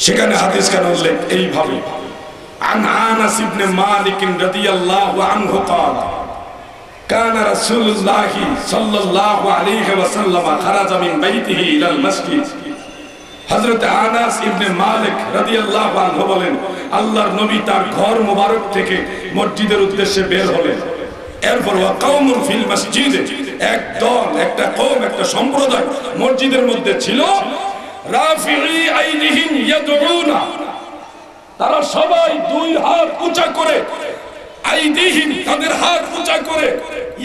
সেখানে হাদিস খানা উল্লেখ এইভাবে عن أنس بن مالك رضي الله عنه قال كان رسول الله صلى الله عليه وسلم خرج من بيته إلى المسجد। হযরত আনাস ইবনে মালিক রাদিয়াল্লাহু আনহু বলেন আল্লাহর নবী তার ঘর মোবারক থেকে মসজিদের উদ্দেশ্যে বের হলেন। এরপর ওয়া কওমুন ফিল মসজিদ, এক দল, একটা কওম, একটা সম্প্রদায় মসজিদের মধ্যে ছিল। রাফিঈ আইদিহিম ইয়াদউনা, তারা সবাই দুই হাত উঁচা করে, আইদিহিম তাদের হাত উঁচা করে,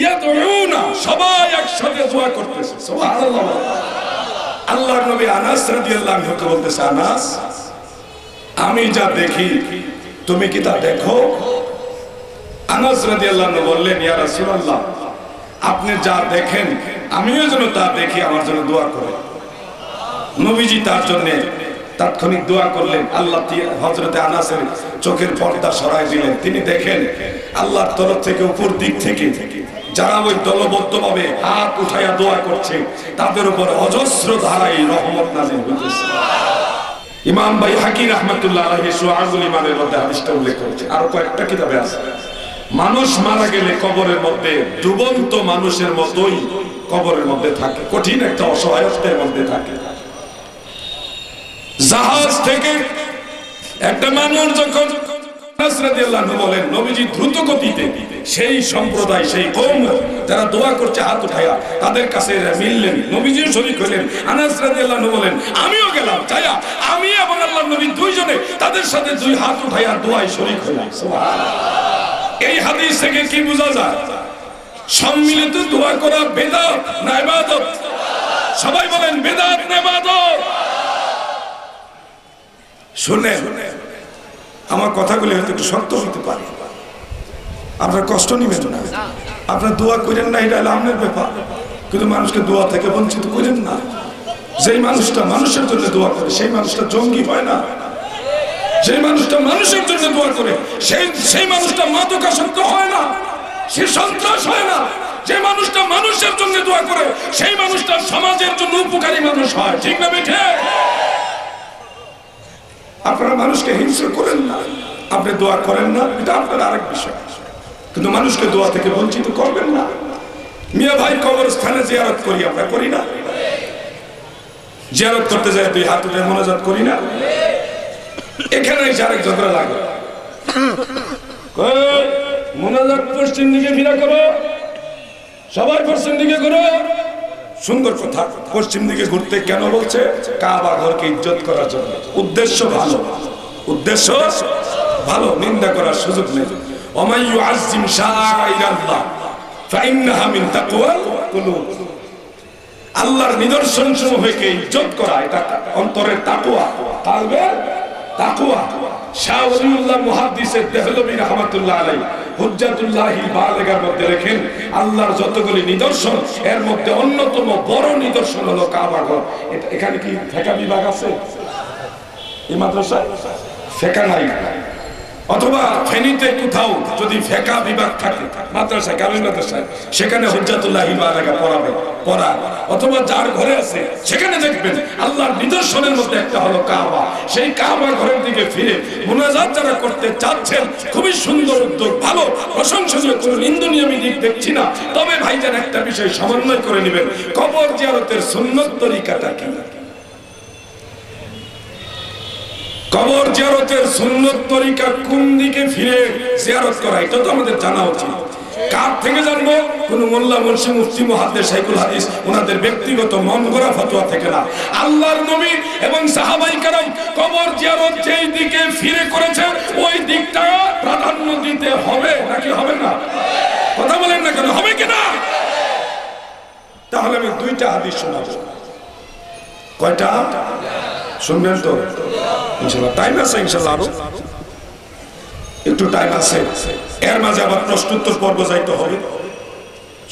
ইয়াদউনা সবাই একসাথে দোয়া করতেছে। সুবহানাল্লাহ। আল্লাহর নবী আনাস রাদিয়াল্লাহু আনহু বলতেছে আনাস আমি যা দেখি তুমি কি তা দেখো? আনাস রাদিয়াল্লাহু আনহু বললেন ইয়া রাসূলুল্লাহ আপনি যা দেখেন আমিও যেন তা দেখি, আমার জন্য দোয়া করেন। নবীজি তার জন্য তাৎক্ষণিক দোয়া করলেন। আল্লাহ হযরতে আনাসের চোখের পর্দা সরায় দিলেন। তিনি দেখেন আল্লাহর তরফ থেকে উপর দিক থেকে যারা ওই দলবদ্ধভাবে হাত উঠাইয়া দোয়া করছে তাদের উপর অজস্র ধারায় রহমত নাযিল হইতেছে। ইমাম বাইহাকী রাহমাতুল্লাহ আলাইহি শুআবুল ঈমানের মধ্যে হাদিসটা উল্লেখ করেছে। আর কয়েকটা কিতাবে আছে। মানুষ মারা গেলে কবরের মধ্যে ডুবন্ত মানুষের মতোই কবরের মধ্যে থাকে, কঠিন একটা অসহায়ত্বের মধ্যে থাকে। জাহাজ থেকে একটা মানুষ যখন আনাস রাদিয়াল্লাহু আনহু বলেন নবীজি দ্রুত গতিতে সেই সম্প্রদায়, সেই কওম যারা দোয়া করছে হাত উঠায়া তাদের কাছে মিললেন, নবীজিও শরীক হলেন। আনাস রাদিয়াল্লাহু আনহু বলেন আমিও গেলাম, যাইয়া আমি এবং আল্লাহর নবী দুইজনে তাদের সাথে দুই হাত উঠায়া দোয়ায় শরীক হলাম। সুবহানাল্লাহ। এই হাদিস থেকে কি বোঝা যায়? সম্মিলিত দোয়া করা বেদাত না ইবাদত? সবাই বলেন বেদাত না ইবাদত? শুনেন, আমার কথাগুলি হয়তো একটু শক্ত হতে পারে, আপনার কষ্ট নিবেন না, আপনার দোয়া করেন না, এটা হলো আপনার ব্যাপার, কিন্তু মানুষকে দোয়া থেকে বঞ্চিত করেন না। যেই মানুষটা মানুষের জন্য দোয়া করে সেই মানুষটা জঙ্গি হয় না। যে মানুষটা মানুষের জন্য দোয়া করে সেই মানুষটা মাদকাসক্ত হয় না, সে সন্ত্রাস হয় না। যে মানুষটা মানুষের জন্য দোয়া করে সেই মানুষটা সমাজের জন্য উপকারী মানুষ হয়। ঠিক না বেঠে? আপনারা মানুষকে হিংসা করেন না, আপনি দোয়া করেন না, এটা আপনার আরেক বিষয়, কিন্তু মানুষকে দোয়া থেকে বঞ্চিত করবেন না। মিয়া ভাই কবরস্থানে জিয়ারত করি, আমরা করি না? জিয়ারত করতে যায় দুই হাত উঠে মোনাজাত করি না? এখানে এসে আরেক ঝগড়া লাগে, মোনাজাত পশ্চিম দিকে ফিরা করো, সবাই পশ্চিম দিকে করো। সুন্দর কথা, পশ্চিম দিকে ঘুরতে কেন বলছে? কাবা ঘরকে ইজ্জত করার জন্য। উদ্দেশ্য ভালো, উদ্দেশ্য ভালো, নিন্দা করার সুযোগ নেই। ওমাই ইউআযযিম শাআইরাল্লাহ ফাইন্নাহা মিন তাকওয়াল কুলুব। আল্লাহর নিদর্শন সমূহকে ইজ্জত করা এটা অন্তরের তাকওয়া, কালবের তাকওয়া। শাহ ওলিউল্লাহ মুহাদ্দিসে দেহলভী রাহমাতুল্লাহ আলাইহি হুজ্জাতুল্লাহিল বালিগার মধ্যে লেখেন, আল্লাহর যতগুলি নিদর্শন এর মধ্যে অন্যতম বড় নিদর্শন হলো কাবা ঘর। এখানে কি ফেকা বিভাগ আছে? এই মাদ্রাসায় ফেকা নাই, অথবা ফেনীতে কোথাও যদি ফেকা বিভাগ থাকে মাদ্রাসায়, কামিল মাদ্রাসায়, সেখানে হুজ্জাতুল্লাহিল বালিগা পড়াবে, পড়া, অথবা যার ঘরে আছে সেখানে দেখবেন আল্লাহর নিদর্শনের মধ্যে একটা হলো কাবা। সেই কাবা ঘরের দিকে ফিরে মুনাজাত যারা করতে চাচ্ছেন, খুবই সুন্দর উদ্যোগ, ভালো, প্রশংসনীয়, কোনো নিন্দনীয় আমি দিক দেখছি না। তবে ভাইজান একটা বিষয় সমন্বয় করে নেবেন, কবর জিয়ারতের সুন্নত তরিকাটা কি? কবর জিয়ারতের সুন্নত তরিকা কোন দিকে ফিরে জিয়ারত করা, এটা তো আমাদের জানা উচিত। কার থেকে জানবো? কোন মোল্লা, মুন্সি, মুফতি, মুহাদ্দিস, শাইখুল হাদিস ওনাদের ব্যক্তিগত মন গড়া ফতোয়া থেকে না। আল্লাহর নবী এবং সাহাবায়ে কেরাম কবর জিয়ারত যেই দিকে ফিরে করেছে ওই দিকটা প্রাধান্য দিতে হবে নাকি হবে না? কথা বলেন না কেন, হবে কিনা? তাহলে আমি দুইটা হাদিস শোনাবো। কয়টা শুনবেন তো? ইনশাআল্লাহ টাইম আছে, ইনশাআল্লাহ আরো একটু টাইম আছে। এর মাঝে আবার প্রশ্নোত্তর পর্ব যাইতে হবে।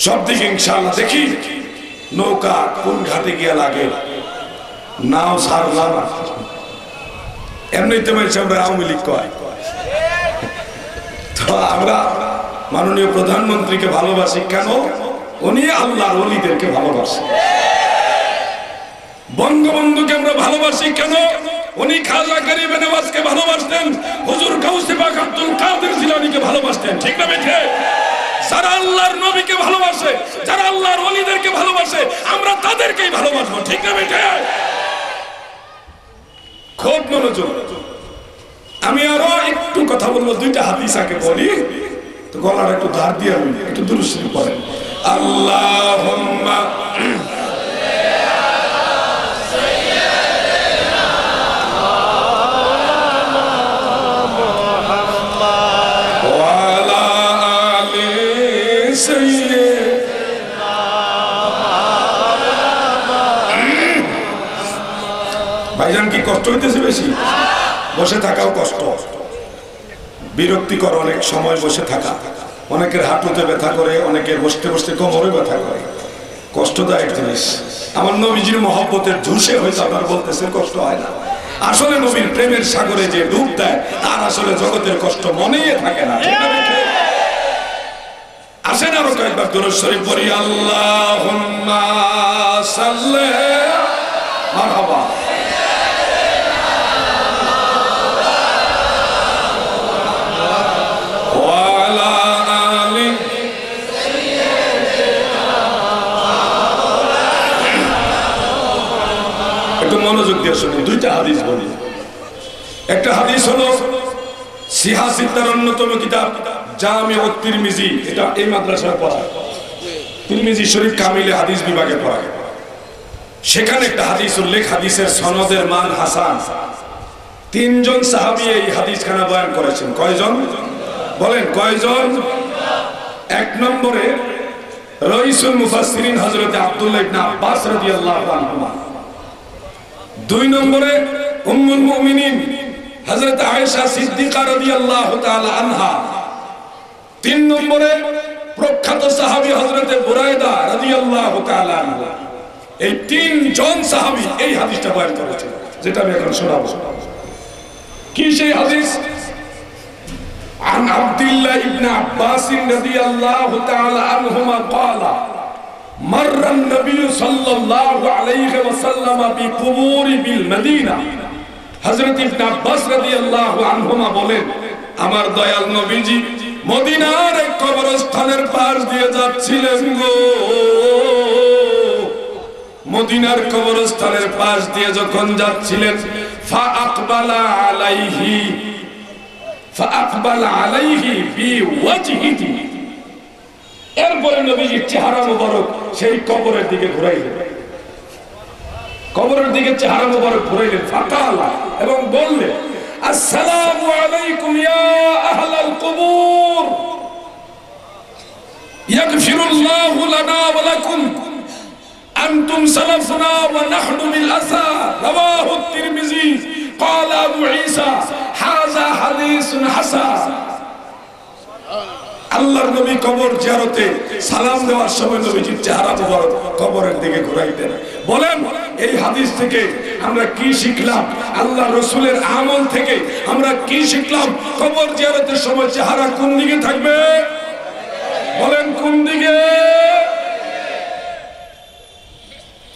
সব দিকে ইনশাআল্লাহ দেখি নৌকা কোন ঘাটে গিয়া লাগে, নাও ছাড়লাম। এমনিতে বলছে আমরা আওয়ামী লীগ কয়, তো আমরা মাননীয় প্রধানমন্ত্রীকে ভালোবাসি কেন? উনি আল্লাহর ওলিদেরকে ভালোবাসে। বঙ্গবন্ধুকে আমরা ভালোবাসি কেন? উনি খাজা গরিবে নওয়াজকে ভালোবাসতেন, হুজুর গাউসে পাক আব্দুল কাদের জিলানীকে ভালোবাসতেন। ঠিক না বেঠে? যারা আল্লাহর নবীকে ভালোবাসে, যারা আল্লাহর ওলিদেরকে ভালোবাসে, আমরা তাদেরকেই ভালোবাসবো। ঠিক না বেঠে? খুব মনোযোগ। আমি আরো একটু কথা বলবো, দুইটা হাদিস আগে বলি, তো গলার একটু ধার দিয়ে একটু দুরূদ শরীফ পড়েন। আল্লাহুম্মা ভাইজান কি কষ্ট হইতেছে বেশি? বসে থাকাও কষ্ট, বিরক্তিকর অনেক সময় বসে থাকা। অনেকের হাঁটুতে ব্যথা করে, অনেকের বসতে বসতে কোমরে ব্যথা করে, কষ্টদায়ক জিনিস। আমার নবীজির মহব্বতের ঝুঁসে হয়তো আপনার বলতেছে কষ্ট হয় না। আসলে নবীর প্রেমের সাগরে যে ডুব দেয় তার আসলে জগতের কষ্ট মনেই থাকে না। আসেন আরো কয়েকবার দুরূদ শরীফ পড়ি। আল্লাহুম্মা সাল্লি মারহাবা। মনোযোগ দিয়ে শুনুন, দুইটা হাদিস বলি। একটা হাদিস হলো সিহা সিত্তার অন্যতম কিতাব জামিউত তিরমিজি, এটা এই মাদ্রাসায় পড়া, তিরমিজি শরীফ কামিলে হাদিস বিভাগে পড়া। সেখানে একটা হাদিস উল্লেখ, হাদিসের সনদের মান হাসান। তিনজন সাহাবী এই হাদিসখানা বয়ান করেছেন। কয়জন বলেন? কয়জন? এক নম্বরে রাইসুল মুফাসসিরিন হযরত আব্দুল্লাহ ইবনে আব্বাস রাদিয়াল্লাহু আনহুমা। দুই নম্বরে উম্মুল মুমিনিন হযরত আয়েশা সিদ্দিকা রাদিয়াল্লাহু তাআলা আনহা। তিন নম্বরে প্রখ্যাত সাহাবী হযরত বুরায়দা রাদিয়াল্লাহু তাআলা আনহু। এই তিনজন সাহাবী এই হাদিসটা বয়ান করেছেন, যেটা আমি এখন শোনাবো। কি সেই হাদিস? عن عبد الله بن عباس رضي الله تعالى عنهما قال مر النبي صلى الله عليه وسلم بقبور بالمدينة হযরত ইবনে আব্বাস রাদিয়াল্লাহু আনহুমা বলেন, আমার দয়াল নবীজি মদিনার এক কবরস্থানের পাশ দিয়ে যাচ্ছিলেন গো। মদিনার কবরস্থানের পাশ দিয়ে যখন যাচ্ছিলেন, ফাআকবালা আলাইহি বিওয়াজহিহি, এরপরে নবীজির চেহারা মোবারক সেই কবরের দিকে ঘুরাইলেন, কবরের দিকে চেহারা মোবারক ঘুরাইলেন। ফাকালা, এবং বললেন, আসসালামু আলাইকুম ইয়া আহলাল কুবুর, ইয়াগফিরুল্লাহু লানা ওয়া লাকুম, আনতুম সালাফুনা ওয়া নাহনু বিল আসা, রাওয়াহু তিরমিজি, ক্বালা আবু ঈসা হাযা হাদিসুন হাসান। আল্লাহর নবী কবর জিয়ারতে সালাম দেওয়ার সময় নবীজির চেহারা মোবারক কবরের দিকে ঘুরাইতেন। বলেন, এই হাদিস থেকে আমরা কি শিখলাম? আল্লাহ রাসূলের আমল থেকে আমরা কি শিখলাম? কবর জিয়ারতের সময় চেহারা কোন দিকে থাকবে? বলেন, কোন দিকে?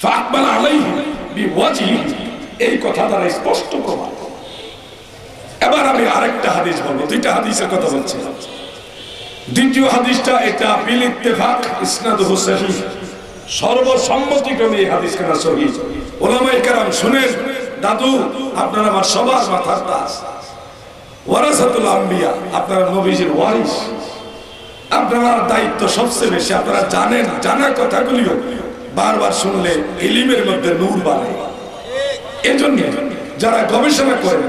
ফাকবাল আলাইহি বিওয়াজহি, এই কথা দ্বারা স্পষ্ট প্রমাণ। এবার আমি আরেকটা হাদিস বলবো, দুইটা হাদিসের কথা বলছি। দ্বিতীয় হাদিসটা এটা বিল ইত্তেফাক ইসনাদুহু সহিহ, সর্বসম্মতিক্রমে এই হাদিস কেনা সহিহ। উলামায়ে কেরাম শুনেন, দাদু আপনারা আমার সবার মাথার তাজ, ওয়ারাসাতুল আম্বিয়া, আপনারা নবীজির ওয়ারিস, আপনারা দায়িত্ব সবচেয়ে বেশি। আপনারা জানেন, জানা কথাগুলিও বারবার শুনলে ইলমের মধ্যে নূর বাড়ে। এজন্য যারা গবেষণা করেন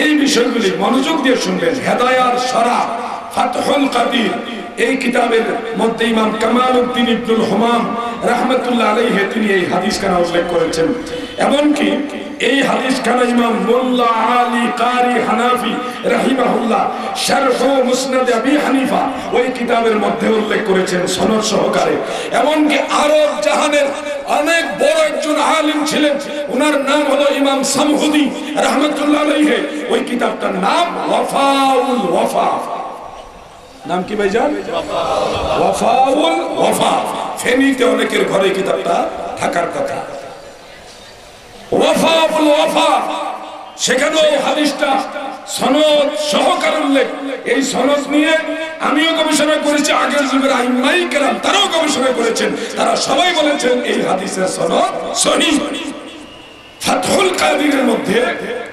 এই বিষয়গুলি মনোযোগ দিয়ে শুনবেন। হেদায়ার শরা ফাতহুল কাদির এই কিতাবের মধ্যে ইমাম কামালউদ্দিন ইবনুল হুমাম রাহমাতুল্লাহ আলাইহি তিনি এই হাদিস খানা উল্লেখ করেছেন। এমনকি এই হাদিস খানা ইমাম মোল্লা আলী কারি হানাফি রাহিমাহুল্লাহ শারহ মুসনাদ আবি হানিফা ওই কিতাবের মধ্যে উল্লেখ করেছেন সনদ সহকারে। এমনকি আরব জাহানের অনেক বড় একজন আলিম ছিলেন, ওনার নাম হলো ইমাম সামহুদি রাহমাতুল্লাহ আলাইহি। ওই কিতাবটার নাম ওয়াফাউল ওয়াফা। নাম কি ভাইজান? ওয়াফাউল ওয়াফা। ফেনীতে অনেকের ঘরে কিতাবটা থাকার কথা। ওয়াফাউল ওয়াফা, সেখানে এই হাদিসটা সনদ সহকারে উল্লেখ। এই সনদ নিয়ে আমিও গবেষণা করেছি, আগের যুগের আইম্মাই কেরাম তারাও গবেষণা করেছেন। তারা সবাই বলেছেন এই হাদিসের সনদ সহিহ। ফাতহুল কাদিরের মধ্যে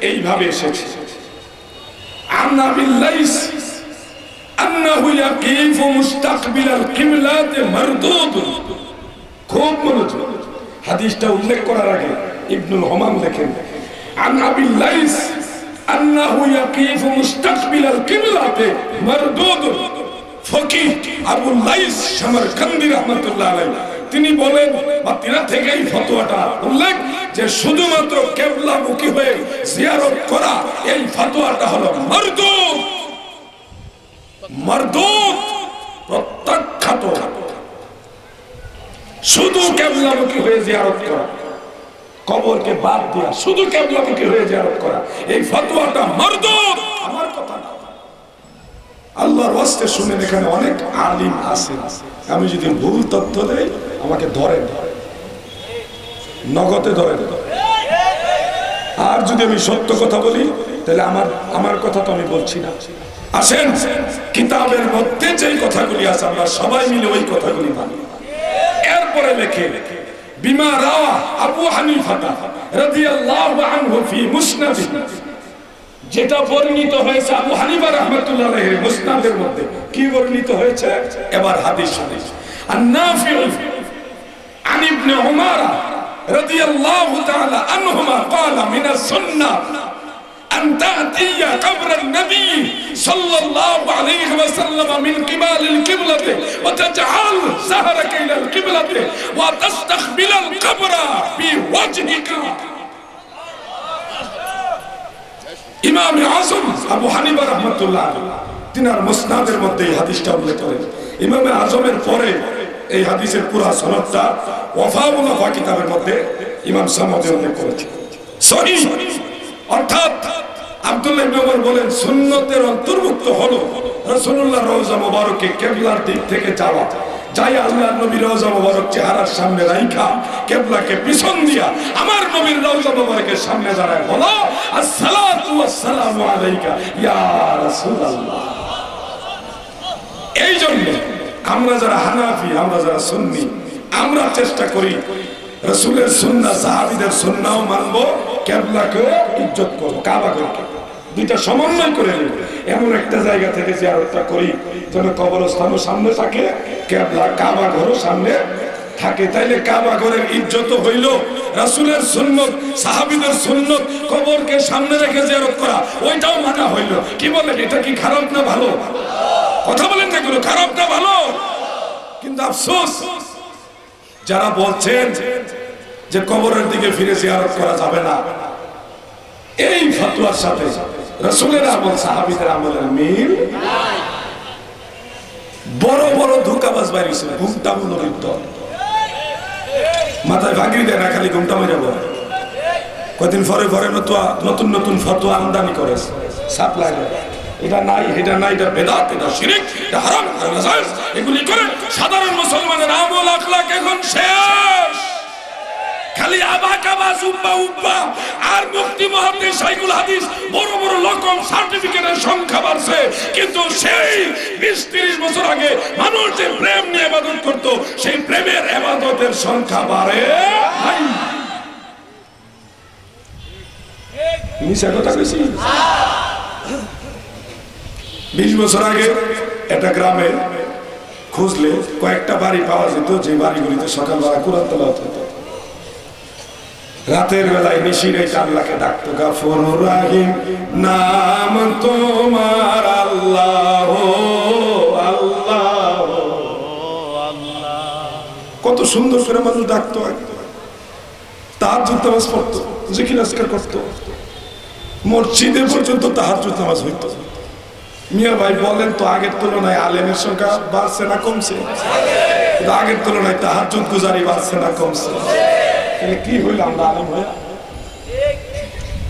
এইভাবে এসেছে, আন্না বিল্লাইস আন্নাহু ইয়াকিফু মুস্তাকবিলাল কিবলাতে মারদুদ। খুব মনোযোগ, হাদিসটা উল্লেখ করার আগে ইবনুল হুমাম লেখেন, আন আবিল লাইস আন্নাহু ইয়াকিফু মুস্তাকবিলাল কিবলাতে মারদুদ। ফকিহ আবু লাইস সামারকান্দি রাহমাতুল্লাহ আলাইহি তিনি বলেন, বা তিনা থেকে এই ফতোয়াটা উল্লেখ, যে শুধুমাত্র কিবলামুখী হয়ে জিয়ারত করা এই ফতোয়াটা হলো মারদুদ। মারদুদ প্রত্যাখ্যাত। শুধু কিবলামুখী হয়ে জিয়ারত করা, কবরকে বাদ দেয়া, শুধু কিবলামুখী হয়ে জিয়ারত করা, এই ফতোয়াটা মারদুদ। আমার কথা না, আল্লাহর ওয়াস্তে শুনেন, এখানে অনেক আলিম আছে। আমি যদি ভুল তথ্য দেই আমাকে ধরেন, নগদে ধরেন। আর যদি আমি সত্য কথা বলি তাহলে আমার কথা তো আমি বলছি না। আসেন, কিতাবের মধ্যে যেই কথাগুলি আছে আমরা সবাই মিলে ওই কথাগুলি মানি। এরপরে লেখে, বিমা রাওয়া আবু হানিফা রাদিয়াল্লাহু আনহু ফি মুসনাদি, যেটা বর্ণিত হয়েছে আবু হানিফা রাহমাতুল্লাহ আলাইহির মুসনাদের মধ্যে। কি বর্ণিত হয়েছে? এবার হাদিস শুনুন। আন-নাফি আন ইবনে উমর রাদিয়াল্লাহু তাআলা আনহুমা قال من السنة أن تأتي قبر النبي صلى الله عليه وسلم من قبال القبلة وتجعل ظهرك إلى القبلة وتستقبل القبر بوجهك। ইমাম আযম আবু হানিফা রাহমাতুল্লাহ তিনার মুসনাদের মধ্যে এই হাদিসটা উল্লেখ করেন। ইমাম আযমের পরে এই হাদিসের পুরো সনদটা ওয়াফাউল ওয়াফা কিতাবের মধ্যে ইমাম সামউদি উল্লেখ করেছেন। সহিহ, অর্থাৎ আব্দুল্লাহ ইবনে ওমর বলেন সুন্নতের অন্তর্ভুক্ত হলো রাসূলুল্লাহ রওজা মুবারকে কিবলার দিক থেকে যাওয়া, যাই আল্লাহর নবীর রওজা মুবারক চেহারার সামনে রাইখা কিবলাকে পিছন দিয়া আমার নবীর রওজা মুবারকের সামনে দাঁড়ায় বলো আসসালাতু ওয়াসসালামু আলাইকা ইয়া রাসূলুল্লাহ। এই জন্য আমরা যারা হানাফি, আমরা যারা সুন্নি, আমরা চেষ্টা করি রাসূলের সুন্নাহ সাহাবীদের সুন্নাহও মানবো, কিবলাকে ইজ্জত করব, কাবাকে দুইটা সমন্বয় করে নেব। এমন একটা জায়গা থেকে জিয়ারতটা করি যেন কবরস্থানও সামনে থাকে, কিবলা কাবা ঘরও সামনে থাকে। তাইলে কাবা ঘরের ইজ্জত হইল, রাসূলের সুন্নত সাহাবীদের সুন্নত কবরকে সামনে রেখে জিয়ারত করা ওইটাও মানা হইল। কি বলেন, এটা কি খারাপ না ভালো? কথা বলেন না, এগুলো খারাপ না ভালো? কিন্তু আফসোস যারা বলছেন যে কবরের দিকে ফিরে জিয়ারত করা যাবে না, এই ফতোয়ার সাথে রাসূলের আমল সাহাবীদের আমলের মিল নাই। বড় বড় ধোঁকাবাজ বাইরেছে, ঘুমটা মূলক দল মাথায় ভাগিয়ে দেয় না, খালি ঘুমটা মেরে যাবো। কদিন পরে পরে নতুন নতুন ফতোয়া আমদানি করে সাপ্লাই, এটা নাই, এটা নাই, এটা বেদাত, এটা শিরক, এটা হারাম, এটা নাজায়েজ, এগুলি করে সাধারণ মুসলমানের আমল আখলাক এখন শেষ। খালি আবাকাবা জুব্বা উব্বা আর মুফতি মুহাদ্দিস শাইখুল হাদিস বড় বড় রকম সার্টিফিকেটের সংখ্যা বাড়ছে, কিন্তু সেই 20-30 বছর আগে মানুষ যে প্রেম নিয়ে ইবাদত করত, সেই প্রেমের ইবাদতের সংখ্যা বাড়ে নাই। মিছা কথা কইছি? 20 বছর আগে একটা গ্রামে খুঁজলে কয়েকটা বাড়ি পাওয়া যেত, যে বাড়িগুলিতে সকালবেলা কুরআন তেলাওয়াত হতো। রাতের বেলায় নিশিরে আল্লাহকে ডাকতো, গাফুরুর রাহিম নাম তোমার আল্লাহ আল্লাহ। কত সুন্দর করে মানুষ ডাকতো, তাহাজ্জুদ নামাজ পড়তো, জিকির আজকার করতো, মসজিদে পর্যন্ত তাহাজ্জুদ নামাজ হইতো। মিয়া ভাই বলেন তো, আগের তুলনায় আলেমের সংখ্যা বাড়ছে না কমছে? আগের তুলনায় তাহাজ্জুদ গুজারি বাড়ছে না কমছে? কি হইল আমরা আলেম হয়ে?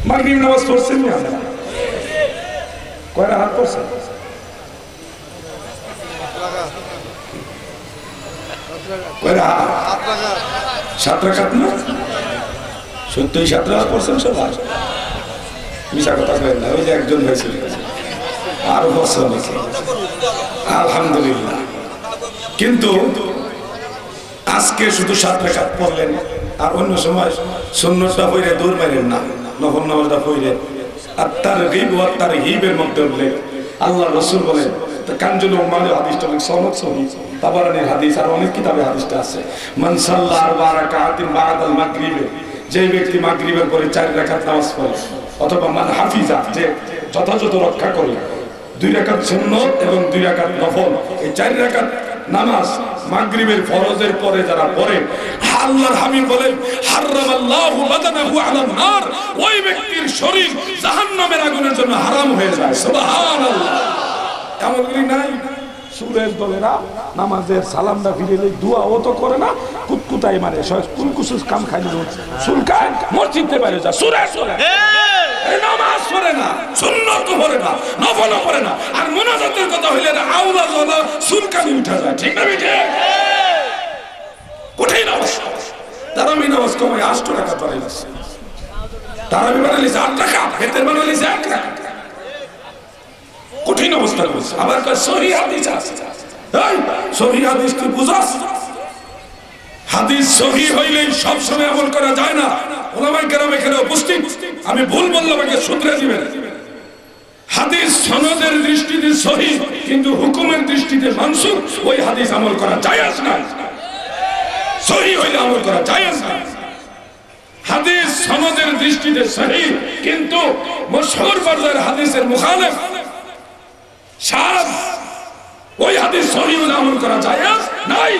মাগরিব নামাজ পড়ছেন না আমরা? কয়টা হাত পড়ছেন? কয়টা হাত? 7 রাকাত না? সত্যই 7 রাকাত পড়ছেন সবাই? মিছা কথা কয় না, ওই যে একজন হয়েছিল, আরো বছর নাকি, আলহামদুলিল্লাহ। কিন্তু আজকে শুধু 7 রাকাত পড়লেন, আর অন্য সময় সুন্নতটা পড়ে দৌড় মারেন না, নফল নামাজটা পড়ে। আর তারগীব ওয়া তারহিবের মধ্যে উল্লেখ, আল্লাহ রাসূল বলেন, কানজুল উম্মাল হাদিসটা সনদ সহিহ, তাবারানির হাদিস, আর অনেক কিতাবে হাদিসটা আছে, মান সাল্লা 4 রাকাতিন বাদাল মাগরিবে, যে ব্যক্তি মাগরিবের পরে 4 রাকাত নামাজ পড়ে, অথবা মান হাফিজা, যে যথাযথ রক্ষা করে 2 রাকাত সুন্নত এবং 2 রাকাত নফল, এই 4 রাকাত নামাজ মাগরিবের ফরজের পরে যারা পড়ে, আল্লাহর হাবিব বলেন হারামাল্লাহু বাদানাহু আলান নার, ওই ব্যক্তির শরীর জাহান্নামের আগুনের জন্য হারাম হয়ে যায়। সুবহানাল্লাহ। এমনকি নাই সুরের দলেরা নামাজের সালামটা ফিরেলে দোয়াও তো করে না, কুতকুতাই মানে কুলকুসুস কাম খাইলে সুলকায় মসজিদে বাইরে যা সুরে সুরে নামাজ পড়ে না, সুন্নাত পড়ে না, নফল পড়ে না, আর মুনাজাতের কথা হইলে আওয়াজ হলো সুলকানি উঠে যায়। ঠিক না বেটে? কোথায় নামাজ? তারাবি নামাজ কমায় 8 টাকা বানাইছে, তারাবি বানাইছে 8 টাকা, ফেতের বানাইছে 1 টাকা। কঠিন অবস্থা করছে। আবার সহিহ হাদিস আছে, এই সহিহ হাদিস কি বুঝাস? হাদিস সহিহ হইলেই সব সময় আমল করা যায় না। ওলামায়ে কেরাম এখানে উপস্থিত, আমি ভুল বললে আমাকে শুধরে দিবেন। হাদিস সনদের দৃষ্টিতে সহিহ, কিন্তু হুকুমের দৃষ্টিতে মানসুখ, ওই হাদিস আমল করা জায়েজ না। সহিহ হইলে আমল করা জায়েজ না। হাদিস সনদের দৃষ্টিতে সহিহ, কিন্তু মশহুর পর্যায়ের হাদিসের মুখালিফ শায, ওই হাদিস সহিহ হইলে আমল করা জায়েজ নাই।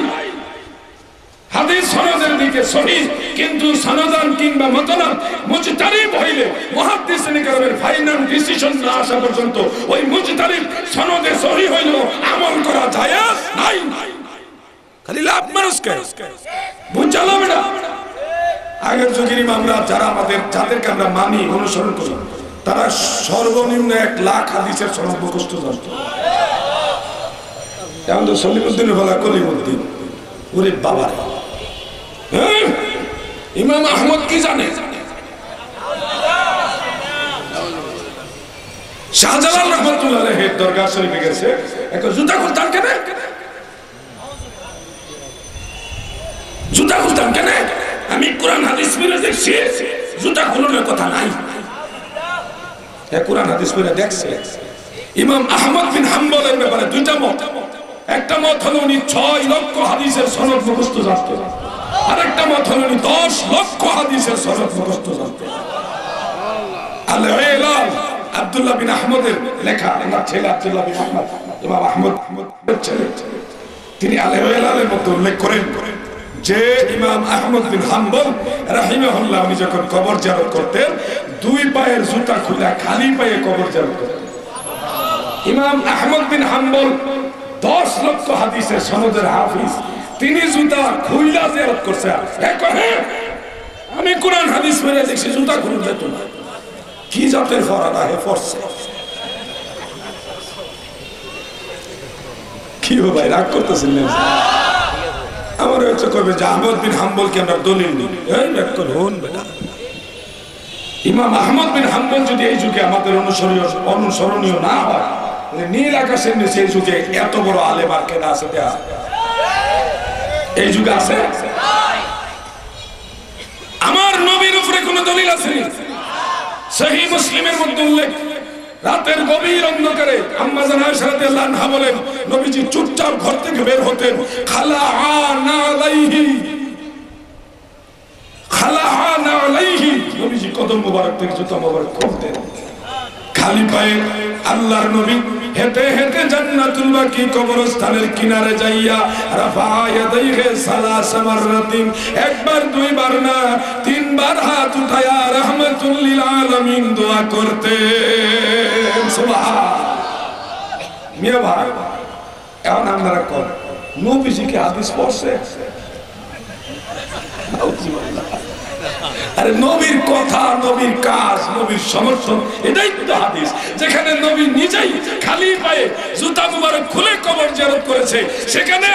হাদিস সনদের দিকে সহিহ, কিন্তু সনদান কিংবা মতনাদ মুজতারিব হইলে মুহাদ্দিসিন কেরামের ফাইনাল ডিসিশন না আসা পর্যন্ত ওই মুজতারিব সনদে সহিহ হইলো আমল করা জায়েজ নাই। খালি লাভ মানুষকে বুঝালাম না। আগের যুগের ইমামরা যারা আমাদের, যাদেরকে আমরা মানি, অনুসরণ করি, তারা সর্বনিম্ন 1,00,000 হাদিসের সনদ মুখস্থ জানত। এখন তো সলিমুদ্দিনের বলা কলিমুদ্দিন, ওরে বাবা, হ্যাঁ ইমাম আহমদ কি জানে? শাহজালাল রহমাতুল্লাহ আলাইহির দরগা শরীফে গেছে, একটা জুতা খুলতাম কেন? জুতা খুলতাম কেন? আমি কোরআন হাদিস পড়ে দেখছি জুতা খোলার কথা নাই। কোরআন হাদিস পড়ে দেখছে। ইমাম আহমদ বিন হাম্বলের ব্যাপারে দুইটা মত। একটা মত হলো উনি 6 লক্ষ হাদিসের সনদ মুখস্থ জানতেন, আর একটা মত হলো উনি 10 লক্ষ হাদিসের সনদ মুখস্থ জানতেন। আল-ইলাল আব্দুল্লাহ বিন আহমদের লেখা, ওনার ছেলে আব্দুল্লাহ বিন আহমদ, ইমাম আহমদের ছেলে, তিনি আল-ইলালের মধ্যে উল্লেখ করেন যে ইমাম আহমদ বিন হাম্বল রাহিমাহুল্লাহ উনি যখন কবর জিয়ারত করতেন 2 পায়ের জুতা খুলে খালি পায়ে কবর জিয়ারত করতেন। ইমাম আহমদ বিন হাম্বল 10 লক্ষ হাদিসের সনদের হাফিজ, তিনি জুতা খুইলা জিয়ারত করছে। আমি কোরআন হাদিস পড়ে দেখছি জুতা খুলে যেত না। কি জাতের ফরাদা হে ফরছে? কি হো ভাই, রাগ করতেছেন না? আমার হচ্ছে কবে যে আহমদ বিন হাম্বলকে আমরা দলিল দিই, এই ব্যাকল হন বেটা। ইমাম আহমদ বিন হাম্বল যদি এই যুগে আমাদের অনুসরণীয় না হয়, নীল আকাশের নিচে এই যুগে এত বড় আলেম আর কেনা আছে? এই যুগে আছে? আমার নবীর উপরে কোন দলিল আছে? সহিহ মুসলিমের মধ্যে উল্লেখ, রাতের গভীর অন্ধকারে আম্মা জান আয়েশা রাদিয়াল্লাহু আনহা বলেন নবীজি চুপচাপ ঘর থেকে বের হতেন, খালাআনা আলাইহি, নবীজি কদম মোবারক থেকে জুতা মোবারক খুলতেন খালি পায়ে। আল্লাহর নবী হেঁটে হেঁটে জান্নাতুল বাকি কবরস্থানের কিনারে যাইয়া রাফা ইয়াদাইহি সালাসা মাররাতিন, একবার দুইবার না 3 বার হাত উঠায়া রাহমাতুল লিল আলামিন দোয়া করতেন। সুবহান। মিয়া ভাই, এখন আপনারা কোন নবীজি কি হাদিস পড়ছে? আরে নবীর কথা, নবীর কাজ, নবীর সমর্থন, এটাই তো হাদিস। যেখানে নবী নিজেই খালি পায়ে জুতা মুবারক খুলে কবর জিয়ারত করেছে, সেখানে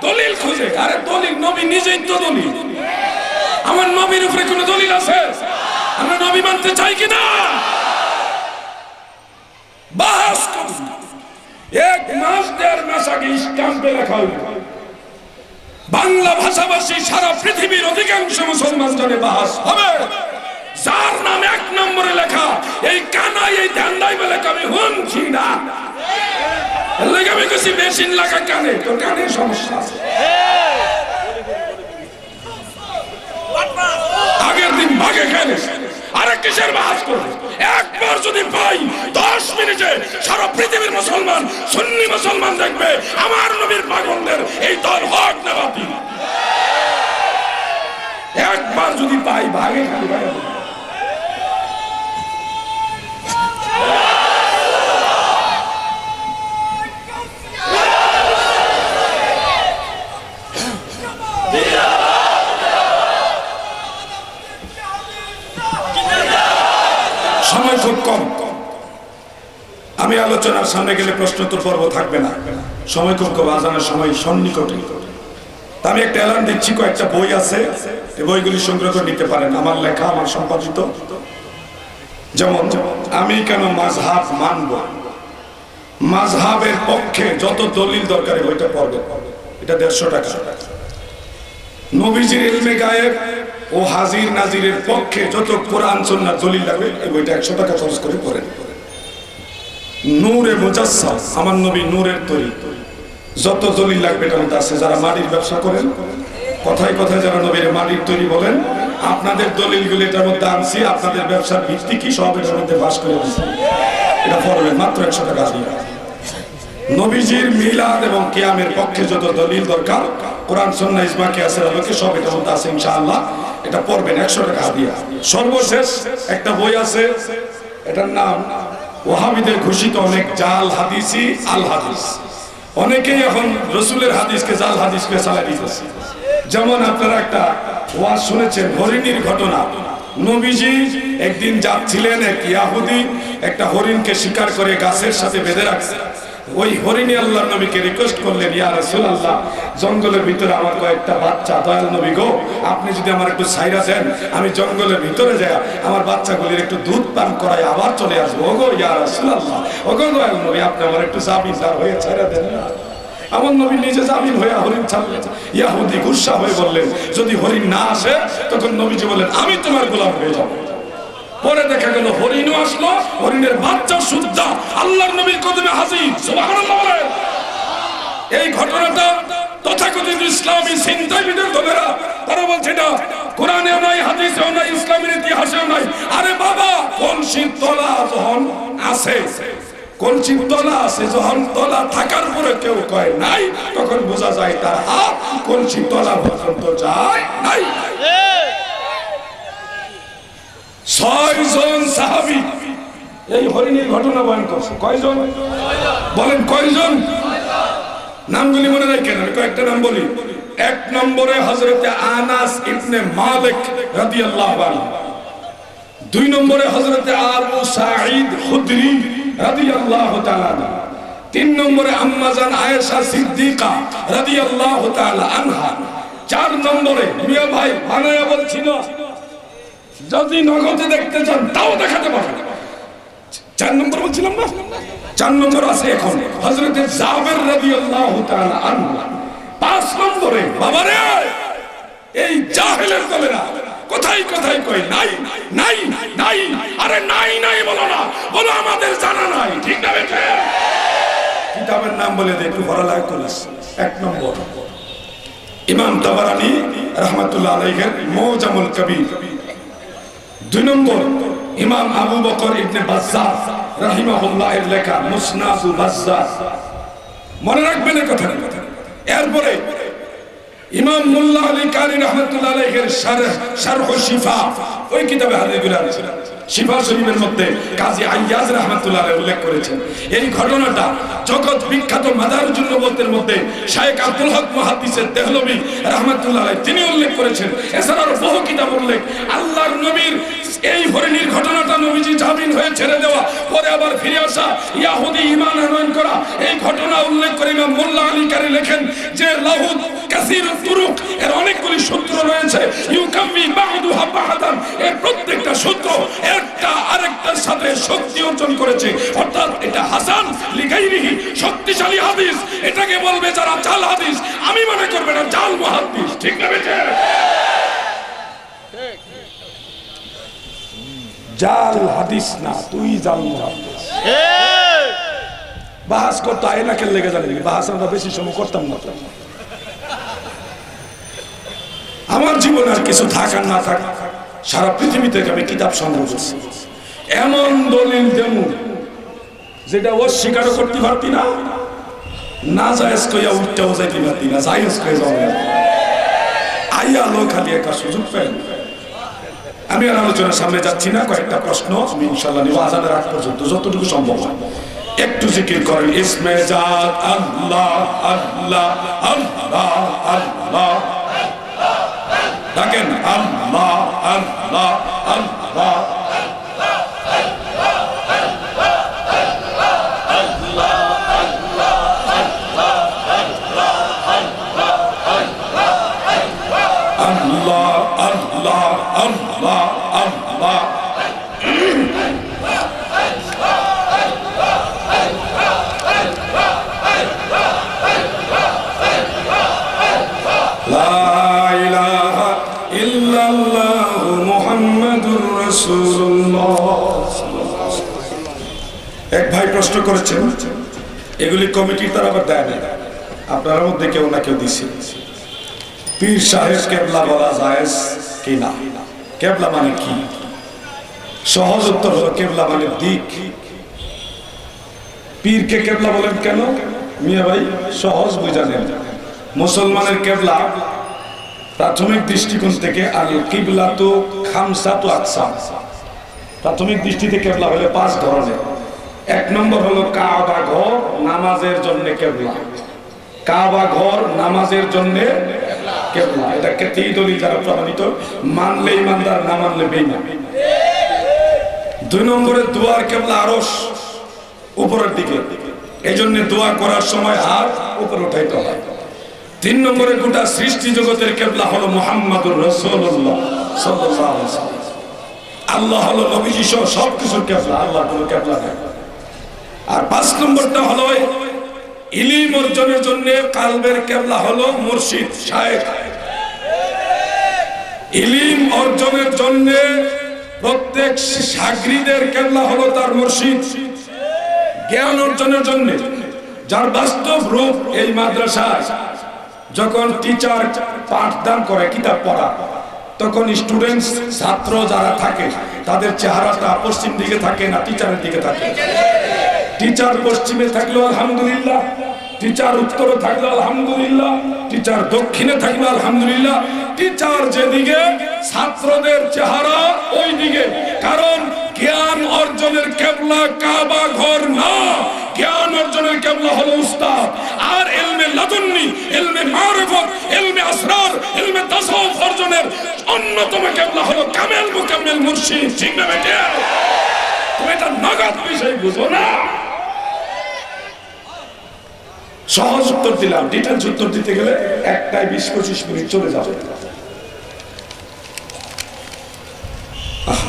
দলিল খুঁজে। আরে দলিল, নবী নিজেই তো দলিল। আমার নবীর উপরে কোনো দলিল আছে? আমরা নবী মানতে চাই কিনা? বাস করুন। 1 মাস 1.5 মাস আগে স্ট্যাম্পে লেখা হইল, বাংলা ভাষাভাষী সারা পৃথিবীর অধিকাংশ মুসলমান জানে বাহাস হবে, যার নাম 1 নম্বরে লেখা এই কানাই, এই ধান্দাই বলে আমি শুনছি না। লেগে আমি কিছু মেশিন লাগা কানে, তোর কানে সমস্যা আছে। আগের দিন ভাগে খেলে আরে কিসের বাহাস করবে? একবার যদি পাই 10 মিনিটে সারা পৃথিবীর মুসলমান, সুন্নি মুসলমান দেখবে আমার নবীর পাগলদের এই দল হক না বাতিল। একবার যদি পাই ভাগে খালি ভাই। সময় খুব কম, আমি আলোচনার সামনে গেলে প্রশ্নোত্তর পর্ব থাকবে না। সময় খুব কম, আজানের সময় সন্নিকটে। আমি একটা এলান দিচ্ছি, কয়েকটা বই আছে, এই বইগুলি সংগ্রহ করে নিতে পারেন, আমার লেখা, আমার সম্পাদিত। যেমন আমি কেন মাযহাব মানব, মাযহাবের পক্ষে যত দলিল দরকারি বইটা পড়বেন, এটা 150 টাকা। নবীজির ইলমে গায়েব ও হাজির নাজিরের পক্ষে যত কোরআন সুন্নাহ দলিল লাগবে, এই বইটা 100 টাকা খরচ করে পড়েন। নূরে মুজাসসাম, আমার নবী নূরের তৈরি, যত দলিল লাগবে এটার মধ্যে আছে। যারা মাটির ব্যবসা করেন, কথায় কথায় যারা নবীর মাটির তৈরি বলেন, আপনাদের দলিলগুলো এটার মধ্যে আনছি, আপনাদের ব্যবসার ভিত্তি কি সব এটার মধ্যে বাস করে দিচ্ছি। এটা পড়বেন মাত্র 100 টাকা দিয়ে। নবীজির মিলাদ এবং কিয়ামের পক্ষে যত দলিল দরকার, কোরআন সুন্নাহ ইজমা কিয়াসের আলোকে সব এটার মধ্যে আছে ইনশাআল্লাহ। এটা পড়বেন 100 টাকা দিয়ে। সর্বশেষ একটা বই আছে, এটার নাম ওয়াহাবিদের ঘোষিত অনেক জাল হাদিসি আল হাদিস। অনেকেই এখন রসুলের হাদিসকে জাল হাদিসকে চালাই দিতেছে। যেমন আপনারা একটা ওয়াজ শুনেছেন হরিণীর ঘটনা, নবীজি একদিন যাচ্ছিলেন, এক ইহুদি একটা হরিণকে শিকার করে গাছের সাথে বেঁধে রাখছে। ওই হরিণী আল্লাহর নবীকে রিকোয়েস্ট করলেন, ইয়া রাসূলুল্লাহ, জঙ্গলের ভিতরে আমার কয়েকটা বাচ্চা, দয়াল নবী গো, আপনি যদি আমার একটু ছাইরা দেন, আমি জঙ্গলের ভিতরে যাই আমার বাচ্চাগুলির একটু দুধ পান করাই আবার চলে আসবো। ওগো ইয়া রাসূলুল্লাহ, ওগো দয়াল নবী, আপনি আমার একটু জামিনদার হয়ে ছাইরা দেন না। আমার নবী নিজে জামিন হয়ে হরিণ ছাড়লেন। ইহুদি গুসা হয়ে বললেন, যদি হরিণ না আসে, তখন নবীজি বললেন, আমি তোমার গোলাম হয়ে যাবো। পরে দেখা গেল হরিণও আসলো, হরিণের বাচ্চা সুদ্ধা আল্লাহর নবীর কদমে হাজির। সুবহানাল্লাহ বলেন। এই ঘটনাটা তথাকথিত ইসলামী চিন্তাবিদের দলেরা তারা বলছে না, কোরআনেও নাই, হাদিসেও নাই, ইসলামের ইতিহাসেও নাই। আরে বাবা, কলসির তলা যখন আছে, কলসির তলা আছে, যখন তলা থাকার পরে কেউ কয় নাই, তখন বোঝা যায় তার হাত কলসির তলা পর্যন্ত যায় নাই। 6 জন সাহাবী এই হরিণের ঘটনা বয়ান করছে। কয়জন বলেন? কয়জন? নামগুলি মনে রাখেন, আমি কয়েকটা নাম বলি। 1 নম্বরে হযরতে আনাস ইবনে মালিক রাদিয়াল্লাহু আনহু, 2 নম্বরে হযরতে আবু সাঈদ খুদরি রাদিয়াল্লাহু তাআলা আনহু, 3 নম্বরে আম্মা জান আয়েশা সিদ্দিকা রাদিয়াল্লাহু তাআলা আনহা, 4 নম্বরে মিয়া ভাই বানায়া বলছি না, যদি নগদে দেখতে চান তাও দেখাতে পারেন। 4 নম্বর বলছিলাম না, 4 নম্বর আছে এখন হযরতে জাবের রাদিয়াল্লাহু তাআলা আনহু। 5 নম্বরে বাবারে এই জাহেলের দলেরা কোথায় কোথায় কই নাই নাই নাই। আরে নাই নাই বলো না, বলো আমাদের জানা নাই। ঠিক না বেঠে? কিতাবের নাম বলে দে, একটু পড়ালেখা করিস। 1 নম্বর ইমাম তাবারানী রাহমাতুল্লাহ আলাইহির মুজামুল কবির। 2 নম্বর ইমাম আবু বকর ইবনে বাজ্জার রাহিমাহুল্লাহ এর লেখা মুসনাদুল বাজ্জার। মনে রাখবেন এই কথা। এরপরে ইমাম মোল্লা আলী কারি রাহমাতুল্লাহ আলাইহির শারহ শিফা, ওই কিতাবে হাদিসগুলো আছে। শিফা শরীফের মধ্যে কাজী আইয়াজ রাহমাতুল্লাহ আলাইহি উল্লেখ করেছেন এই ঘটনাটা। জগৎ বিখ্যাত মাদারুজুল নবুওয়াতের মধ্যে শায়েখ আব্দুল হক মুহাদ্দিসের দেহলভী রাহমাতুল্লাহ আলাইহি তিনি উল্লেখ করেছেন। এছাড়াও বহু কিতাব উল্লেখ। আল্লাহর নবীর এই হরিণীর ঘটনাটা, নবীজি জামিন হয়ে ছেড়ে দেওয়া, পরে আবার ফিরে আসা, ইহুদি ঈমান আনয়ন করা, এই ঘটনা উল্লেখ করে ইমাম মোল্লা আলী কারি লেখেন যে লাহুদ কাসীরুত তুরুক, এর অনেকগুলি সূত্র রয়েছে। ইউকাম্মি বা'দুহা বা'দান, এর প্রত্যেকটা সূত্র একটা আরেকটার সাথে শক্তি অর্জন করেছে। অর্থাৎ এটা হাসান লিগাইরিহি, শক্তিশালী হাদিস। এটাকে বলবে যারা জাল হাদিস, আমি মনে করবে না জাল মুহাদ্দিস। ঠিক না বেঠে? জাল হাদিস না, তুই জাল মুহাদ্দিস। বাহাস করতে আয়নাকে লেগে যাবে, বাহাস আমরা বেশি সময় করতাম না। আমার জীবনে আর কিছু থাক আর না থাক, সারা পৃথিবী থেকে আমি কিতাব সংগ্রহ করছি। এমন দলিল যেমন যেটা অস্বীকারও করতে পারতি না, না জায়েজ কইয়া উঠতেও যাইতে পারতি না, জায়েজ কয়ে যাও আইয়া লো খালি একটা সুযোগ পেন। আমি আর আলোচনার সামনে যাচ্ছি না, কয়েকটা প্রশ্ন আমি ইনশাআল্লাহ নিব আজানের আগ পর্যন্ত যতটুকু সম্ভব হয়। একটু জিকির করেন ইসমে জাত আল্লাহ আল্লাহ আল্লাহ আল্লাহ, ডাকেন আল্লাহ আল্লাহ আল্লাহ। এক ভাই প্রশ্ন করেছেন, এগুলি কমিটির তারা আবার দেয় না, আপনার মধ্যে কেউ না কেউ দিছে। পীর সাহেব কেবলা বলা জায়েজ কি না? কেবলা মানে কি? সহজ উত্তর হলো কেবলা মানে দিক। পীরকে কেবলা বলেন কেন মিয়া ভাই? সহজ বুঝালেন। মুসলমানের কেবলা প্রাথমিক দৃষ্টিকোণ থেকে আল কিবলাতু খামসাতু আকসাম, প্রাথমিক দৃষ্টিতে কেবলা হলো 5 ধরনের। 1 নম্বর হলো কাবা ঘর, নামাজের জন্য কেবলা। কাবা ঘর নামাজের জন্য কেবলা। এটা কেতেই দলিল যারা প্রমাণিত, মানলে ইমানদার, না মানলে বেঈমান। 2 নম্বরে দোয়ার কেবলা আরশ, উপরের দিকে, এই জন্য দোয়া করার সময় হাত উপরে উঠাইতে হয়। 3 নম্বরে গোটা সৃষ্টি জগতের কেবলা হলো মুহাম্মাদুর রাসূলুল্লাহ সাল্লাল্লাহু আলাইহি ওয়াসাল্লাম। আল্লাহ হলো নবীজি সহ সবকিছুর কেবলা, আল্লাহ কোনো কেবলা নেই। আর 5 নম্বরটা হলো ইলম অর্জনের জন্য কালবের কেবলা হলো মুর্শিদ, শায়েখ। ইলম অর্জনের জন্য প্রত্যেক শাগরিদের কেবলা হলো তার মুর্শিদ। জ্ঞান অর্জনের জন্য যার বাস্তব রূপ এই মাদ্রাসায় যখন টিচার পাঠদান করে, কিতাব পড়া, তখন স্টুডেন্টস, ছাত্র যারা থাকে তাদের চেহারাটা পশ্চিম দিকে থাকে না টিচারের দিকে থাকে। টিচার পশ্চিমে থাকলেও আলহামদুলিল্লাহ, টিচার উত্তরে থাকলে আলহামদুলিল্লাহ, টিচার দক্ষিণে থাকলে আলহামদুলিল্লাহ। টিচার যেদিকে ছাত্রদের চেহারা ওই দিকে, কারণ জ্ঞান অর্জনের কেবলা কাবা ঘর না, জ্ঞান অর্জনের কেবলা হলো উস্তাদ। আর ইলমে লাদুন্নি, ইলমে মারিফত, ইলমে আসরার, ইলমে তাসাউফ অর্জনের অন্যতম কেবলা হলো কামেল মুকাম্মেল মুর্শিদ। ঠিক না বেটে? তুমি এটা নগদ বিষয় বুঝো না। সহজ উত্তর দিলাম, ডিটেলস উত্তর দিতে গেলে 1-20-25 মিনিট চলে যাবে।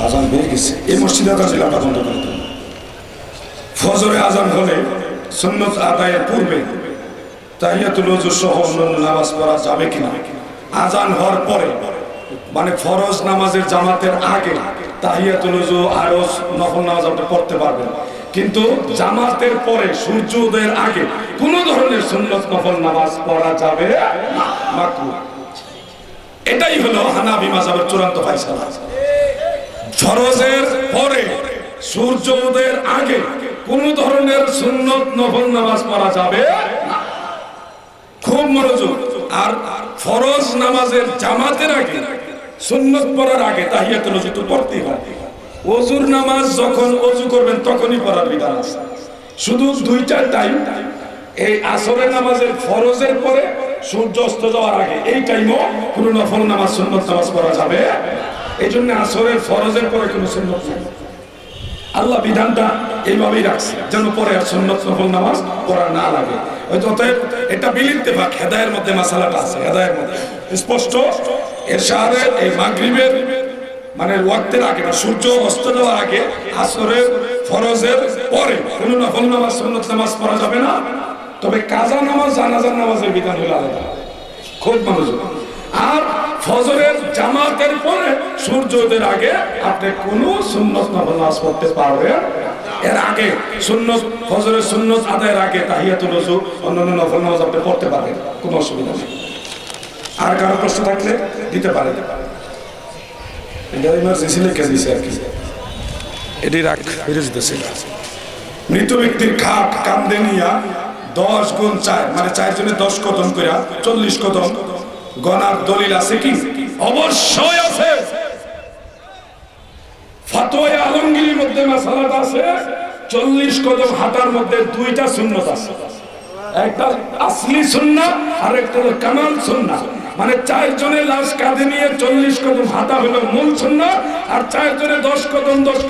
আজান হয়ে গেছে, এই মসজিদে আজান দিলাম বন্ধ করতে। ফজরে আজান হলে সুন্নত আদায়ের পূর্বে তাহিয়াতুল ওযু সহ অন্যান্য নামাজ পড়া যাবে কিনা? আজান হওয়ার পরে, মানে ফরজ নামাজের জামাতের আগে তাহিয়াতুল ওযু আরো নফল নামাজ আপনি পড়তে পারবেন, কিন্তু জামাতের পরে সূর্য উদয়ের আগে কোন ধরনের সুন্নত নফল নামাজ পড়া যাবে না, মাকরুহ। এটাই হলো হানাফি মাযহাবের চূড়ান্ত ফয়সালা। ফরজের পরে সূর্য উদয়ের আগে কোন ধরনের সুন্নত নফল নামাজ পড়া যাবে না। খুব মনোযোগ। আর ফরজ নামাজের জামাতের আগে, সুন্নত পড়ার আগে তাহিয়াতুল ওযু তো পড়তেই হয়। ওযুর নামাজ যখন ওযু করবেন তখনই পড়ার বিধান আছে। শুধু 2টা টাইম, এই আসরের নামাজের ফরজের পরে সূর্য অস্ত যাওয়ার আগে, এই টাইমও কোনো নফল নামাজ সুন্নত নামাজ পড়া যাবে। এই জন্য আসরের ফরজের পরে কোনো সুন্নত নেই। আল্লাহ বিধানটা এইভাবেই রাখছে যেন পরে আর সুন্নত নফল নামাজ পড়া না লাগে। অতএব এটা বিলিত্তেফাক, হেদায়ের মধ্যে মাসালাটা আছে, হেদায়ের মধ্যে স্পষ্ট। এরশাদের এই মাগরিবের মানে ওয়াক্তের আগে না, সূর্য অস্ত যাওয়ার আগে আসরের ফরজের পরে কোনো নফল নামাজ সুন্নত নামাজ পড়া যাবে না। তবে কাজা নামাজ, জানাজার নামাজের বিধান হলো আলাদা। খুব মনোযোগ। আর ফজরের জামাতের পরে সূর্যোদয়ের আগে আপনি কোনো সুন্নত নফল নামাজ পড়তে পারবেন। এর আগে সুন্নত, ফজরের সুন্নত আদায়ের আগে তাহিয়াতুল ওযু, অন্যান্য নফল নামাজ আপনি পড়তে পারবেন, কোনো অসুবিধা নেই। আর কারো প্রশ্ন থাকলে দিতে পারেন। মৃত ব্যক্তির খাট কান্দে নিয়া 10 গুণ 4 মানে 4 জনে 10 কদম করে 40 কদম গনার দলিল আছে কি? অবশ্যই আছে। ফতোয়া আলমগীরের মধ্যে মাসালাটা আছে। 40 কদম হাঁটার মধ্যে 2টা সুন্নত আছে, একটা আসলি সুন্নাহ আর একটা হলো কামাল সুন্নাহ। মানে 4 জনের লাশ কাঁধে নিয়ে 40 কদম হাঁটা হলো মূল সুন্নাহ, আর 4 জনে 10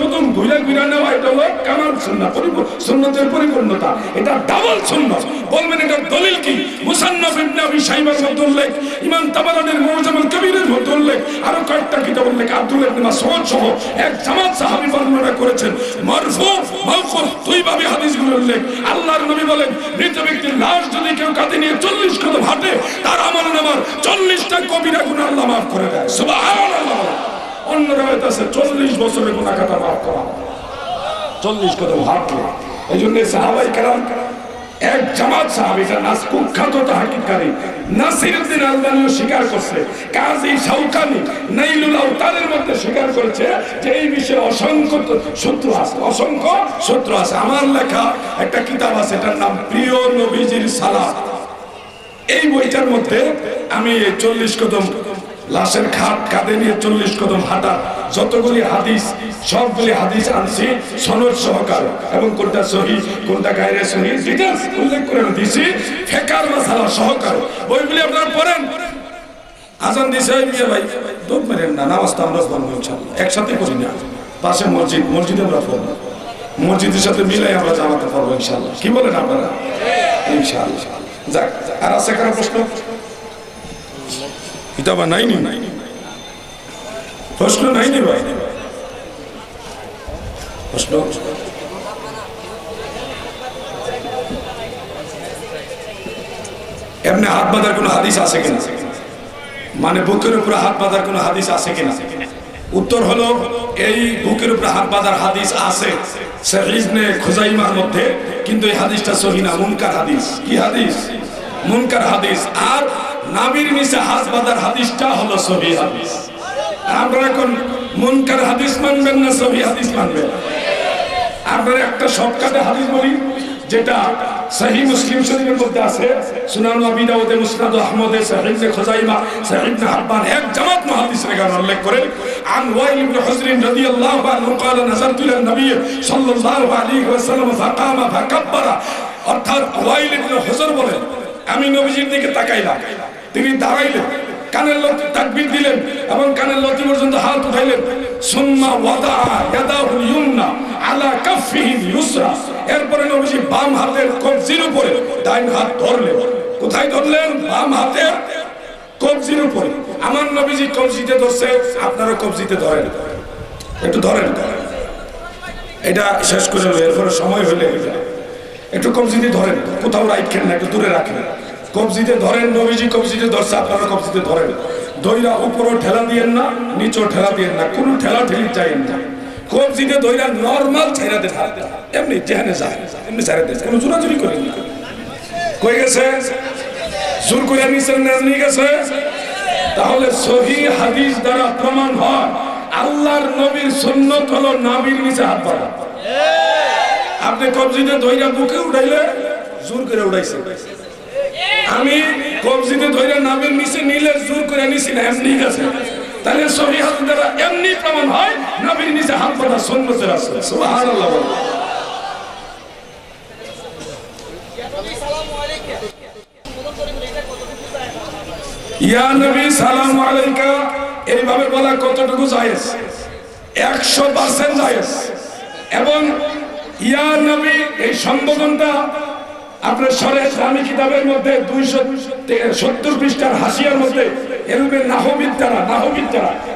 কদম ঘুরে ঘুরে নেওয়া এটা হলো কামাল সুন্নাহ, সুন্নতের পরিপূর্ণতা। এটা ডাবল সুন্নাহ। বলবেন এটার দলিল কি? মুসান্নাফ ইবনে আবি শাইবার মধ্যে উল্লেখ, ইমাম তাবারানির মুআজামুল কবিরের মধ্যে উল্লেখ, আরো কয়েকটা কিতাব উল্লেখ। আব্দুল্লাহ ইবনে মাসউদ সহ এক জামাত সাহাবী বর্ণনা করেছেন। মারফু মাওকুফ দুইভাবে হাদিসগুলো উল্লেখ। আল্লাহর নবী বলেন, মৃত ব্যক্তির লাশ যদি কেউ কাঁধে নিয়ে 40 কদম হাঁটে, তার আমলনামার 40টা কবিরা গুনাহ আল্লাহ মাফ করে দেয়। সুবহানাল্লাহ। অন্য রাওয়ায়াত আছে 40 বছরের গুনাহ কাটা মাফ করা, 40 কদম হাঁটলে। এইজন্য সাহাবায়ে কেরাম এক জামাত সাহাবী, যার নাম কুখ্যাত তাহকিকারী নাসিরউদ্দিন আলবানীও স্বীকার করছে, কাজী শাওকানি নাইলুল আওতারের মধ্যে স্বীকার করেছে যে এই বিষয়ে অসংখ্য সূত্র আছে, অসংখ্য সূত্র আছে। আমার লেখা একটা কিতাব আছে, এটার নাম প্রিয় নবীজির সালাত। এই বইটার মধ্যে আমি 40 কদম লাশের খাট কাঁধে নিয়ে 40 কদম হাঁটা যতগুলি হাদিস, সবগুলি হাদিস আনছি সনদ সহকারে, এবং কোনটা সহিহ কোনটা গায়রে সহিহ ডিটেইলস উল্লেখ করে দিয়েছি, ফিকহ মাসালা সহকারে। বইগুলি আপনারা পড়েন। আজান দিছে মিয়া ভাই দৌড় মারেন না, নামাজ তো আমরা পড়বো ইনশাআল্লাহ, একসাথে করি না। পাশে মসজিদ, মসজিদে আমরা পড়বো, মসজিদের সাথে মিলাই আমরা জামাতে পড়বো ইনশাআল্লাহ। কি বলেন আপনারা? ইনশাআল্লাহ। যাক, আর আছে কারো প্রশ্ন? এটা বা নাইনি, প্রশ্ন নাইনি ভাই, প্রশ্ন এমনি হাত বাঁধার কোনো হাদিস আছে কিনা, মানে বুকের উপরে হাত বাঁধার কোনো হাদিস আছে কিনা? উত্তর হলো এই বুকের উপরে হাত বাঁধার হাদিস আছে সহিহ ইবনে খুজাইমার মধ্যে, কিন্তু এই হাদিসটা সহিহ না, মুনকার হাদিস। কি হাদিস? মুনকার হাদিস। আর নাভির নিচে হাত বাঁধার হাদিসটা হলো সহিহ হাদিস। আপনারা এখন মুনকার হাদিস মানবেন না সহিহ হাদিস মানবেন? আপনারা একটা শর্টকাটে হাদিস বলি, যেটা সহিহ মুসলিম শরীফের মধ্যে আছে, সুনান আবি দাউদে, মুসনাদ আহমদে, সহিহ ইবনে খুজাইমা, সহিহ ইবনে হিব্বান, এক জামাত মুহাদ্দিস এখানে উল্লেখ করেন, আন ওয়াইল ইবনে হুজর রাদিয়াল্লাহু আনহু قال نظرت الى النبي صلى الله عليه وسلم فقام فكبر। অর্থাৎ ওয়াইল ইবনে হুজর বলেন, আমি নবীজির দিকে তাকাইলাম, তিনি দাঁড়াইলেন, কানের লতি তাকবীর দিলেন এবং কানের লতি পর্যন্ত হাত উঠাইলেন। সুম্মা ওয়াদা ইয়াদাহুল ইয়ুমনা আলা কাফিহি ইউসরা। এরপরে নবীজি বাম হাতের কবজির উপরে ডান হাত ধরলেন। কোথায় ধরলেন? বাম হাতের কবজির উপরে। আমার নবীজি কবজিতে ধরছে, আপনারা কবজিতে ধরেন, একটু ধরেন, এটা শেষ করে এরপরে সময় হলে একটু কবজিতে ধরেন, কোথাও রাখেন না, একটু দূরে রাখেন। কবজিতে ধরেন, নবীজি কবজিতে ধরছে, আপনারা কবজিতে ধরেন। দইরা উপরও ঠেলা দিয়েন না, নিচেও ঠেলা দিয়েন না, কোনো ঠেলা ঠেলি চাইেন না। কবজিতে দইরা নরমাল ছেড়ে দেন, এমনি যেখানে যায় এমনি ছেড়ে দেন, কোনো জোরাজুরি করেন না। কই গেছে? জোর করে নিছেন না, নিয়ে গেছে? তাহলে সহিহ হাদিস দ্বারা প্রমাণ হয় আল্লাহর নবীর সুন্নত হলো নাভির নিচে হাত বাঁধা। আপনি কবজিতে দইরা বুকে উঠাইলে জোর করে উঠাইছে, আমি কবজিতে ধরে নাভির নিচে নিলে জোর করে নিছি না, এমনি গেছে। তাহলে সহিহ হাদিস দ্বারা এমনি প্রমাণ হয় নাভির নিচে হাত বাঁধা সুন্নতের আছে। সুবহানাল্লাহ। ইয়া নবী সালাম আলাইকা এইভাবে বলা কতটুকু জায়েজ? 100% জায়েজ। এবং ইয়া নবী এই সম্বোধনটা আপনার শরীয়ত ইসলামী কিতাবের মধ্যে 270 পৃষ্ঠার হাসিয়ার মধ্যে ইলমে নাহবিদ্যারা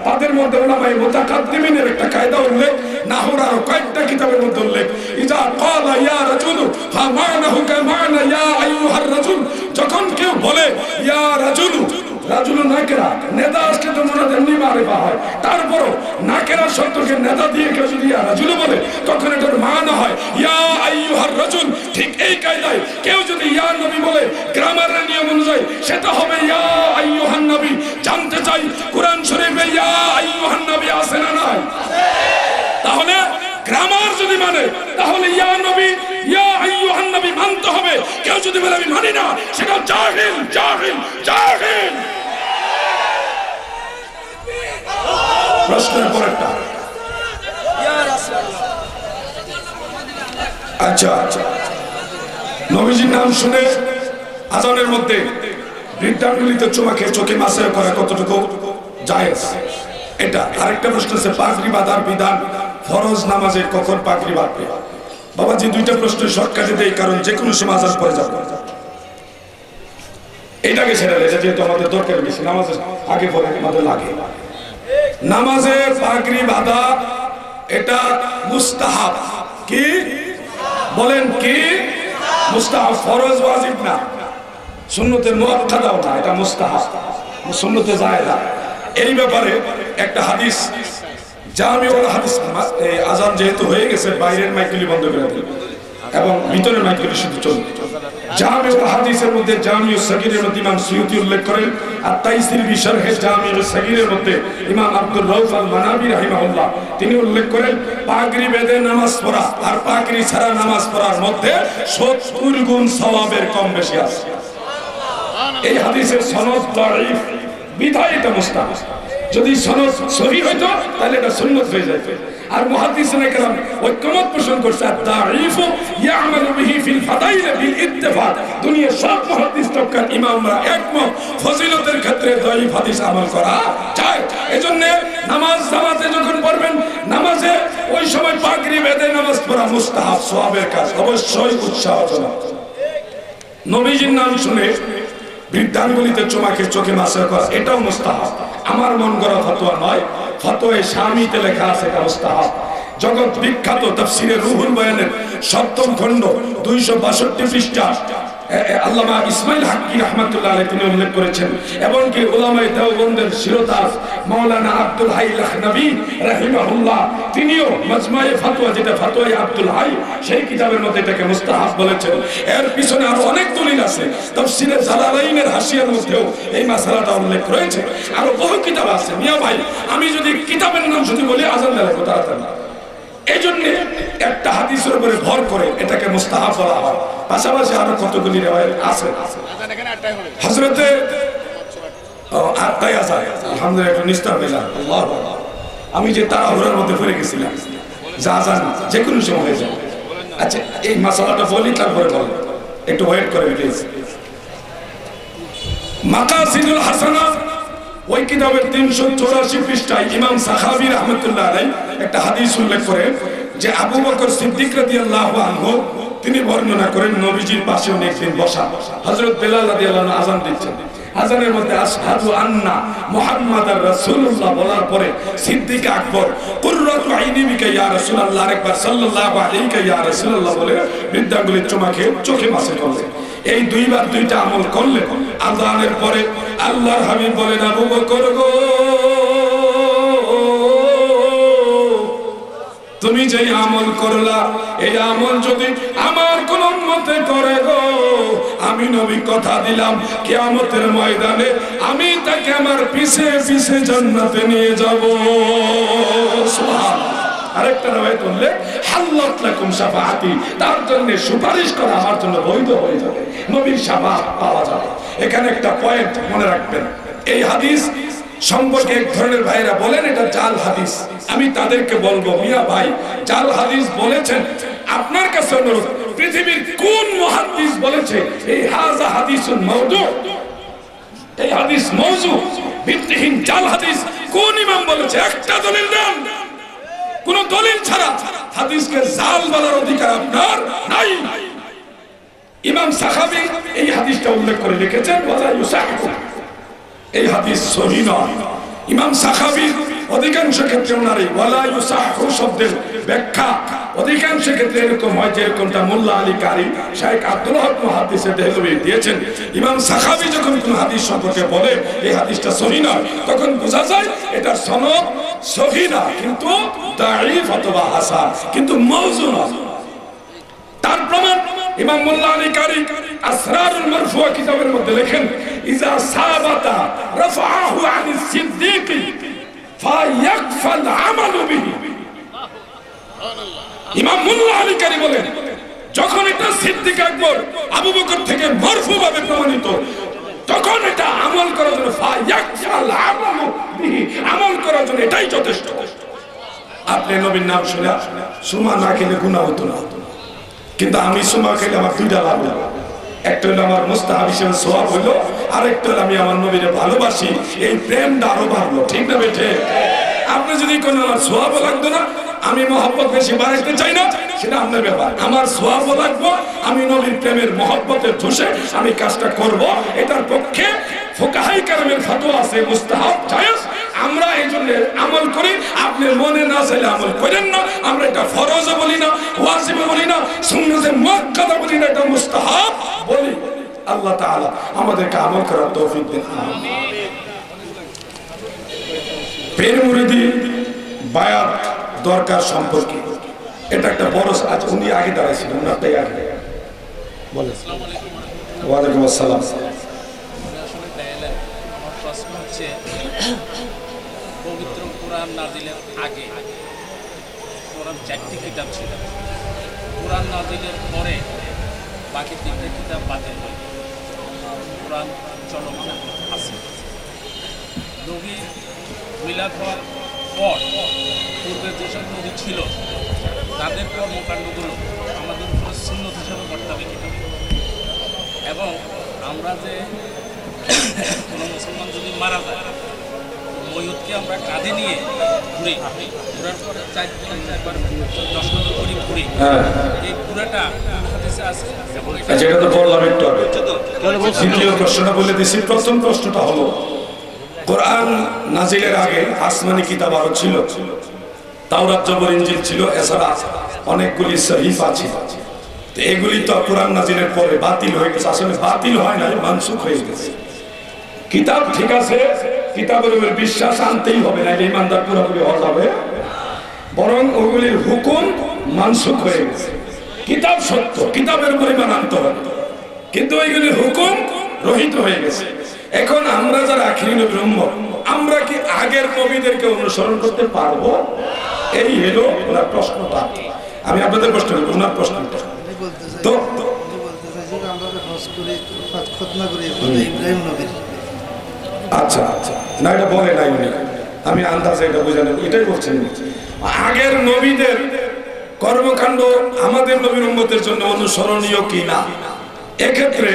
তাদের মধ্যে উলামায়ে মুতাকাদ্দিমিনের একটা কায়দা উল্লেখ, নাহর আর কয়েকটা কিতাবের মধ্যে উল্লেখ। ইজা ক্বালা ইয়া রাজুল ফামানাহু কামানা ইয়া আইয়ুহার রাজুল। যখন কেউ বলে ইয়া রাজুল, রাজুল নাকেরা, নেদা আসলে তো মনে এমনি মারিফা হয়, তারপরও নাকেরা শব্দকে নেদা দিয়ে কেউ যদি ইয়া রাজুল বলে তখন এটার মানা হয় ইয়া আইয়ুহার রাজুল। ঠিক এই কায়দায় কেউ যদি ইয়া নবী বলে গ্রামারের নিয়ম অনুযায়ী সেটা হবে ইয়া আইয়ুহান নবী। জানতে চাই কোরআন শরীফে ইয়া আইয়ুহান নবী আছে না নাই? তাহলে গ্রামার যদি মানে তাহলে ইয়া নবী ইয়া আইয়ুহান নবী মানতে হবে। কেউ যদি বলে আমি মানি না, সেটা জাহিল জাহিল জাহিল। প্রশ্নের পরেরটা, আচ্ছা নবীজির নাম শুনে আজানের মধ্যে বৃদ্ধাঙ্গুলিতে চুমা খেয়ে চোখে মাসে করা কতটুকু জায়েজ? এটা আরেকটা প্রশ্ন আছে, পাগড়ি বাঁধার বিধান, ফরজ নামাজে কখন পাগড়ি বাঁধবে? বাবাজি দুইটা প্রশ্ন শর্টকাটে দেই, কারণ যে কোনো সময় আজান পড়ে যাবে। এটাকে ছেড়ে দেয় যেহেতু আমাদের দরকার বেশি, নামাজে আগে পরে আমাদের লাগে। নামাজে পাগড়ি বাঁধা এটা মুস্তাহাব। কি বলেন? কি মুস্তাহাব, ফরজ ওয়াজিব না, সুন্নতের মুআক্কাদাও না, এটা মুস্তাহাব, সুন্নতে জায়েজ। এই ব্যাপারে একটা হাদিস, জামিউল হাদিস, আজান যেহেতু হয়ে গেছে বাইরের মাইকগুলি বন্ধ করে দিন এবং ভিতরের মাইকগুলি শুধু চলবে। জামিউল হাদিসের মধ্যে জামিউস সাগীরের মধ্যে ইমাম সুয়ুতী উল্লেখ করেন, আর তাইসির বিশরহে জামিউস সাগীরের মধ্যে ইমাম আব্দুর রউফ আল মানাবি রাহিমাহুল্লাহ তিনি উল্লেখ করেন পাগড়ি বেঁধে নামাজ পড়া আর পাগড়ি ছাড়া নামাজ পড়ার মধ্যে 70 গুণ সওয়াবের কম বেশি আছে। এই হাদিসের সনদ দাঈফ, বিধায় এটা মুস্তাহাব। যদি সনদ সহিহ হইতো তাহলে এটা সুন্নাত হয়ে যেত। আর মুহাদ্দিসিনে কেরাম ঐকমত পোষণ করছে, দাঈফ ইয়ামালু বিহি ফিল ফাদাইল বিল ইত্তিফাক। দুনিয়ার সব মুহাদ্দিস মক্কার ইমামরা একমত ফজিলতের ক্ষেত্রে দাঈফ হাদিস আমল করা যায়। এজন্য নামাজ জামাতে যখন পড়বেন, নামাজে ওই সময় পাগড়ি বেঁধে নামাজ পড়া মুস্তাহাব, সওয়াবের কাজ, অবশ্যই উৎসাহজনক। নবীজির নাম শুনে বৃদ্ধাঙ্গুলিতে চুমাকে চোখে মাসা করা, এটাও মুস্তাহাব। আমার মন গড়া ফতোয়া নয়, ফতোয়ায়ে শামিতে লেখা আছে এটা মুস্তাহাব। জগৎ বিখ্যাত তাফসীরে রুহুল বয়ানের 7ম খণ্ড 262 পৃষ্ঠা আল্লামা ইসমাইল হাক্কি রাহমাতুল্লাহ আলাইহি তিনি উল্লেখ করেছেন, এবং কি উলামায়ে দেওবন্দের শিরোতাজ মাওলানা আব্দুল হাই লাখনবী রাহিমাহুল্লাহ তিনিও মাজমায়ে ফাতোয়া, যেটা ফাতোয়ায়ে আব্দুল হাই, সেই কিতাবের মধ্যে এটাকে মুস্তাহাব বলেছেন। এর পিছনে আরো অনেক দলিল আছে, তাফসীরে জালালাইনের হাসিয়ার মধ্যেও এই মাসালাটা উল্লেখ রয়েছে, আরো বহু কিতাব আছে। মিয়া ভাই, আমি যদি কিতাবের নাম শুধু বলি আজান দেওয়া হবে তাড়াতাড়ি, এই জন্য একটা হাদিসের উপরে ভর করে এটাকে মুস্তাহাব বলা হয়। পাশাপাশি আরো কতগুলি রিওয়ায়াত আছে। হযরতে আটটায় আজান, আলহামদুলিল্লাহ একটু নিস্তার পেলাম। আল্লাহু আকবার। আমি যে তাড়াহুড়ার মধ্যে পড়ে গেছিলাম, যা আজান যে কোনো সময় হয়ে যায়। আচ্ছা, এই মাসালাটা বলি তারপরে বল, একটু ওয়েট করে প্লিজ। মাকাসিদুল হাসানা ওই কিতাবের 384 পৃষ্ঠায় ইমাম সাখাবী রাহমাতুল্লাহ আলাইহি একটা হাদিস উল্লেখ করেন যে আবু বকর সিদ্দিক রাদিয়াল্লাহু আনহু তিনি বর্ণনা করেন নবীজির পাশে অনেকদিন বসা, হযরত বেলাল রাদিয়াল্লাহু আনহু আযান দিচ্ছেন। আযানের মধ্যে আশহাদু আন্না মুহাম্মাদার রাসূলুল্লাহ বলার পরে সিদ্দিক আকবর কুররাতু আইনি বিকা ইয়া রাসূলুল্লাহ আরেকবার সাল্লাল্লাহু আলাইহি ইয়া রাসূলুল্লাহ বলে বৃদ্ধাঙ্গুলির চোখে মাসে করলেন। এই দুইবার দুইটা আমল করলে আযানের পরে আল্লাহর হাবিব বলেন, আবু বকর গো, তুমি যে আমল করলা, এই আমল যদি আমার কোন উম্মতে করে গো, আমি নবী কথা দিলাম কিয়ামতের ময়দানে আমি তাকে আমার পিছে পিছে জান্নাতে নিয়ে যাব। সুবহানাল্লাহ। আরেকটা রাওয়ায়াত বললে হাল্লাত লাকুম শাফাআতি, তার জন্য সুপারিশ করা আমার জন্য বৈধ হয়ে যাবে, নবীর শাফাআত পাওয়া যাবে। এখানে একটা পয়েন্ট মনে রাখবেন, এই হাদিস সম্পর্কে এক ধরনের ভাইরা বলেন এটা জাল হাদিস। আমি তাদেরকে বলবো, মিয়া ভাই, জাল হাদিস বলেছেন, আপনার কাছে অনুরোধ, পৃথিবীর কোন মুহাদ্দিস বলেছে এই হাযা হাদিসুন মাওদু, এই হাদিস মাওযু, ভিত্তিহীন জাল হাদিস কোন ইমাম বলেছে? একটা দলিল দেন। কোন দলিল ছাড়া হাদিসকে জাল বলার অধিকার আপনার নাই। ইমাম সাখাবী এই হাদিসটা উল্লেখ করে লিখেছেন ওয়ালা ইউসাহু, এই হাদিস সহিহ নয়। ইমাম সাখাবী অধিকাংশ ক্ষেত্রে ওনার এই ওয়ালা ইউসাহু শব্দের ব্যাখ্যা অধিকাংশ ক্ষেত্রে এরকম হয়, যেরকমটা মোল্লা আলী কারি শাইখ আব্দুল হক মুহাদ্দিসে দেহলভী দিয়েছেন। ইমাম সাখাবী যখন কোন হাদিস সম্পর্কে বলে এই হাদিসটা সহিহ নয়, তখন বোঝা যায় এটার সনদ সহিহ না, কিন্তু দাঈফ অথবা হাসান, কিন্তু মাওযু না। তার প্রমাণ ইমাম মোল্লা আলী কারি আসরারুল মারফুয়া কিতাবের মধ্যে লেখেন, ইজা সাবাতা রাফআহু আনিস সিদ্দিক ফায়াকফাল আমালু বিহি। ইমাম মোল্লা আলী কারি বলেন, যখন এটা সিদ্দিক আকবর আবু বকর থেকে মারফু ভাবে প্রমাণিত, তখন এটা আমল করার জন্য ফায়াকফাল আমালু বিহি, আমল করার জন্য এটাই যথেষ্ট। আপনি নবীর নাম শুনে সুমা না খেলে গুনাহ হতো না, কিন্তু আমি সুমা খেলে আমার দুইটা লাভ হলো, একটা হলো আমার মুস্তাহাব হিসেবে সওয়াব হলো, আরেকটা হলো আমি আমার নবীরে ভালোবাসি, এই প্রেমটা আরো বাড়লো। ঠিক না বেঠে? আপনি যদি কোনো আমার সওয়াবও লাগতো না, আমি মহব্বত বেশি বাড়াইতে চাই না, সেটা আপনার ব্যাপার। আমার সওয়াবও লাগবো, আমি নবীর প্রেমের মহব্বতে ধসে আমি কাজটা করব, এটার পক্ষে ফুকাহায়ে কেরামের ফতোয়া আছে মুস্তাহাব জায়েজ। আমরা এই জন্য আমল করি, আপনি মনে না চাইলে আমল করেন না। আমরা এটা ফরজ বলি না, ওয়াজিব বলি না, সুন্নাতে মুআক্কাদা বলি না, এটা মুস্তাহাব বলি। আল্লাহ তাআলা আমাদেরকে আমল করার তৌফিক দেন। পীর মুরিদি বায়াত দরকার সম্পর্কে এটা একটা বড়, আজ উনি আগে দাঁড়াইছিলেন, ওনারটাই আগে বলেন। ওয়ালাইকুম আসসালাম।
পবিত্র কোরআন নাজিলের আগে কোরআন 4টি কিতাব ছিল, কোরআন নাজিলের পরে বাকি 3টে কিতাব বাতিল হয়ে কোরআন চলমান আছে। নবী মিলাদ হওয়ার পর পূর্বে যেসব নবী ছিল তাদের কর্মকাণ্ডগুলো আমাদের উপর সুন্নত হিসাবে বর্তাবে কিনা, এবং আমরা যে কোনো মুসলমান যদি মারা যায় ময়ূরকে আমরা কাঁধে নিয়ে ঘুরি, ঘুরার পরে চারবার 10 মিনিট করে ঘুরি। এই ঘুরাটা হাদিসে আছে এবং
আচ্ছা, এটা তো বললাম একটু আগে। দ্বিতীয় প্রশ্নটা বলে দিছি। প্রথম প্রশ্নটা হলো, কোরআন নাজিলের আগে আসমানি কিতাব আরো ছিল, তাওরাত জবর ইনজিল ছিল, এছাড়া অনেকগুলি সহিফা ছিল। তো এগুলি তো কোরআন নাজিলের পরে বাতিল হয়ে গেছে। আসলে বাতিল হয় না, মানসুখ হয়ে গেছে। কিতাব ঠিক আছে, কিতাবের উপর বিশ্বাস আনতেই হবে না, ইমানদার পুরোপুরি হওয়া যাবে, বরং ওগুলির হুকুম মানসুখ হয়ে গেছে। কিতাব সত্য, কিতাবের উপর ইমান আনতে হবে, কিন্তু ওইগুলির হুকুম রহিত হয়ে গেছে। এখন আমরা যারা আখিরি নবীর উম্মত, আমরা কি আগের নবীদেরকে অনুসরণ করতে পারবো? এই হলো ওনার প্রশ্নটা। আমি আপনাদের প্রশ্ন করবো ওনার প্রশ্নটা। তো আচ্ছা আচ্ছা, না এটা বলে নাই উনি, আমি আন্দাজে এটা বোঝানো, এটাই বলছেন। আগের নবীদের কর্মকাণ্ড আমাদের নবীর উম্মতের জন্য অনুসরণীয় কি না, এক্ষেত্রে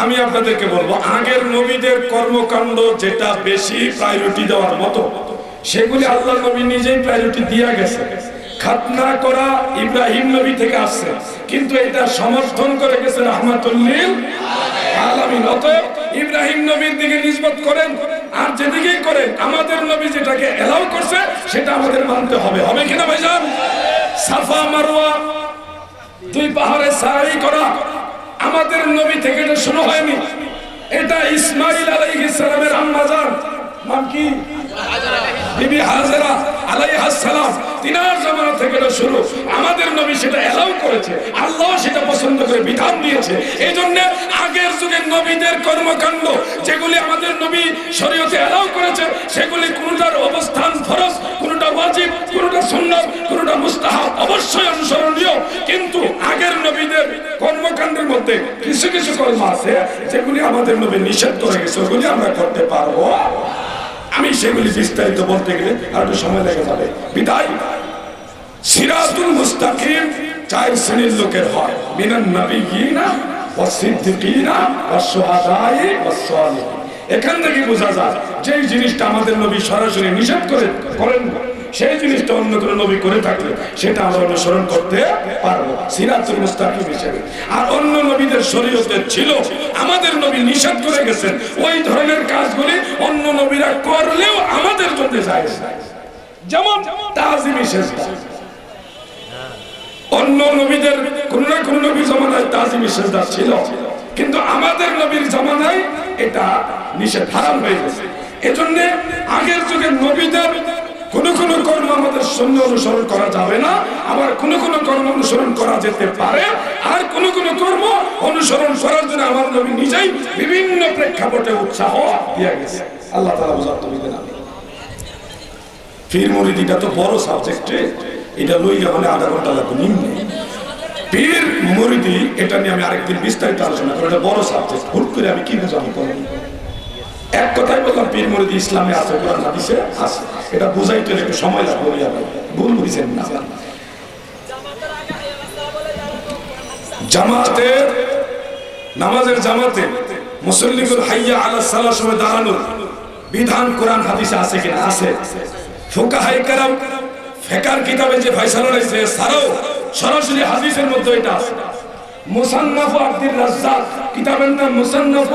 আমি আপনাদেরকে বলবো, আগের নবীদের কর্মকাণ্ড যেটা বেশি প্রায়োরিটি দেওয়ার মতো, সেগুলি আল্লাহ নবী নিজেই প্রায়োরিটি দিয়ে গেছে। খাতনা করা ইব্রাহিম নবী থেকে আসছে, কিন্তু এটা সমর্থন করে গেছে রাহমাতুল লিল আলামিন। অতএব ইব্রাহিম নবীর দিকে নিসবত করেন, আর যেদিকেই করেন আমাদের নবী যেটাকে এলাও করছে সেটা আমাদের মানতে হবে। হবে কিনা ভাইজান? সাফা মারওয়া দুই পাহাড়ে সাই করা আমাদের নবী থেকে এটা শুরু হয়নি, এটা ইসমাইল আলাইহিস সালামের আম্মা জান, নাম কি? বিবি হাজেরা আলাইহিস সালাম, তিনার জামানা থেকে এটা শুরু। আমাদের নবী সেটা এলাও করেছে, আল্লাহ সেটা পছন্দ করে বিধান দিয়েছে। এই জন্য আগের যুগের নবীদের কর্মকাণ্ড যেগুলি আমাদের নবী শরীয়তে এলাও করেছে, সেগুলি কোনটার অবস্থান ফরজ, কোনটা ওয়াজিব, কোনটা সুন্নাত, কোনটা মুস্তাহাব, অবশ্যই অনুসরণীয়। কিন্তু আগের নবীদের কর্মকাণ্ডের মধ্যে কিছু কিছু কর্ম আছে যেগুলি আমাদের নবী নিষেধ করে গেছে, ওগুলি আমরা করতে পারবো। আমি সেগুলি বিস্তারিত বলতে গেলে আর একটু সময় লেগে যাবে। বিদায় সিরাতুল মুস্তাকিম 4 শ্রেণীর লোকের হয়, মিনান নাবিয়িনা ওয়াস সিদ্দিকিনা ওয়াস শুহাদায়ে ওয়াস সালিহিন। এখান থেকে বোঝা যায় যে জিনিসটা আমাদের নবী সরাসরি নিষেধ করেন, সেই জিনিসটা অন্য কোনো নবী করে থাকলে সেটা আমরা অনুসরণ করতে পারবো সিরাতুল মুস্তাকিম হিসেবে। আর অন্য নবীদের শরীয়তে ছিল, আমাদের নবী নিষেধ করে গেছেন, ওই ধরনের কাজগুলি অন্য নবীরা করলেও আমাদের জন্য জায়েজ। যেমন তাজিমি সেজদা, অন্য নবীদের কোন না কোন নবীর জামানায় তাজিমি সেজদা ছিল, কিন্তু আমাদের নবীর জামানায় এটা নিষেধ, হারাম হয়ে গেছে। এজন্য আগের যুগের নবীদের কোন কোন কর্ম আমাদের সঙ্গে অনুসরণ করা যাবে না, আবার কোন কোন কর্ম অনুসরণ করা যেতে পারে, আর কোন কোন কর্ম অনুসরণ করার জন্য আমার নবী নিজেই বিভিন্ন প্রেক্ষাপটে উৎসাহ দিয়ে গেছে। আল্লাহ তাআলা বুঝাতে দিবেন। আমি পীর মুরিদিটা তো বড় সাবজেক্ট, এটা লইলে মানে আধা ঘন্টা লাগবে নিম্নে। পীর মুরিদি এটা নিয়ে আমি আরেকদিন বিস্তারিত আলোচনা করব, এটা বড় সাবজেক্ট। হুট করে আমি কি বুঝাবো করব? এক কথাই বললাম, পীর মুরিদি ইসলামে আছে, কোরআন হাদিসে আছে, এটা বুঝাইতে একটু সময় লাগবে, ভুল বুঝছেন না। জামাতে নামাজের জামাতে মুসল্লিগুল হাইয়া আলাস সালাহ সময় দাঁড়ানোর বিধান কোরআন হাদিসে আছে কিনা? আছে। ফুকাহায়ে কেরাম ফিকহের কিতাবে যে ফয়সালা রয়েছে সারাও সরাসরি হাদিসের মধ্যে এটা আছে। মুসান্নাফ আব্দুর রাজ্জাক, কিতাবের নাম মুসান্নাফ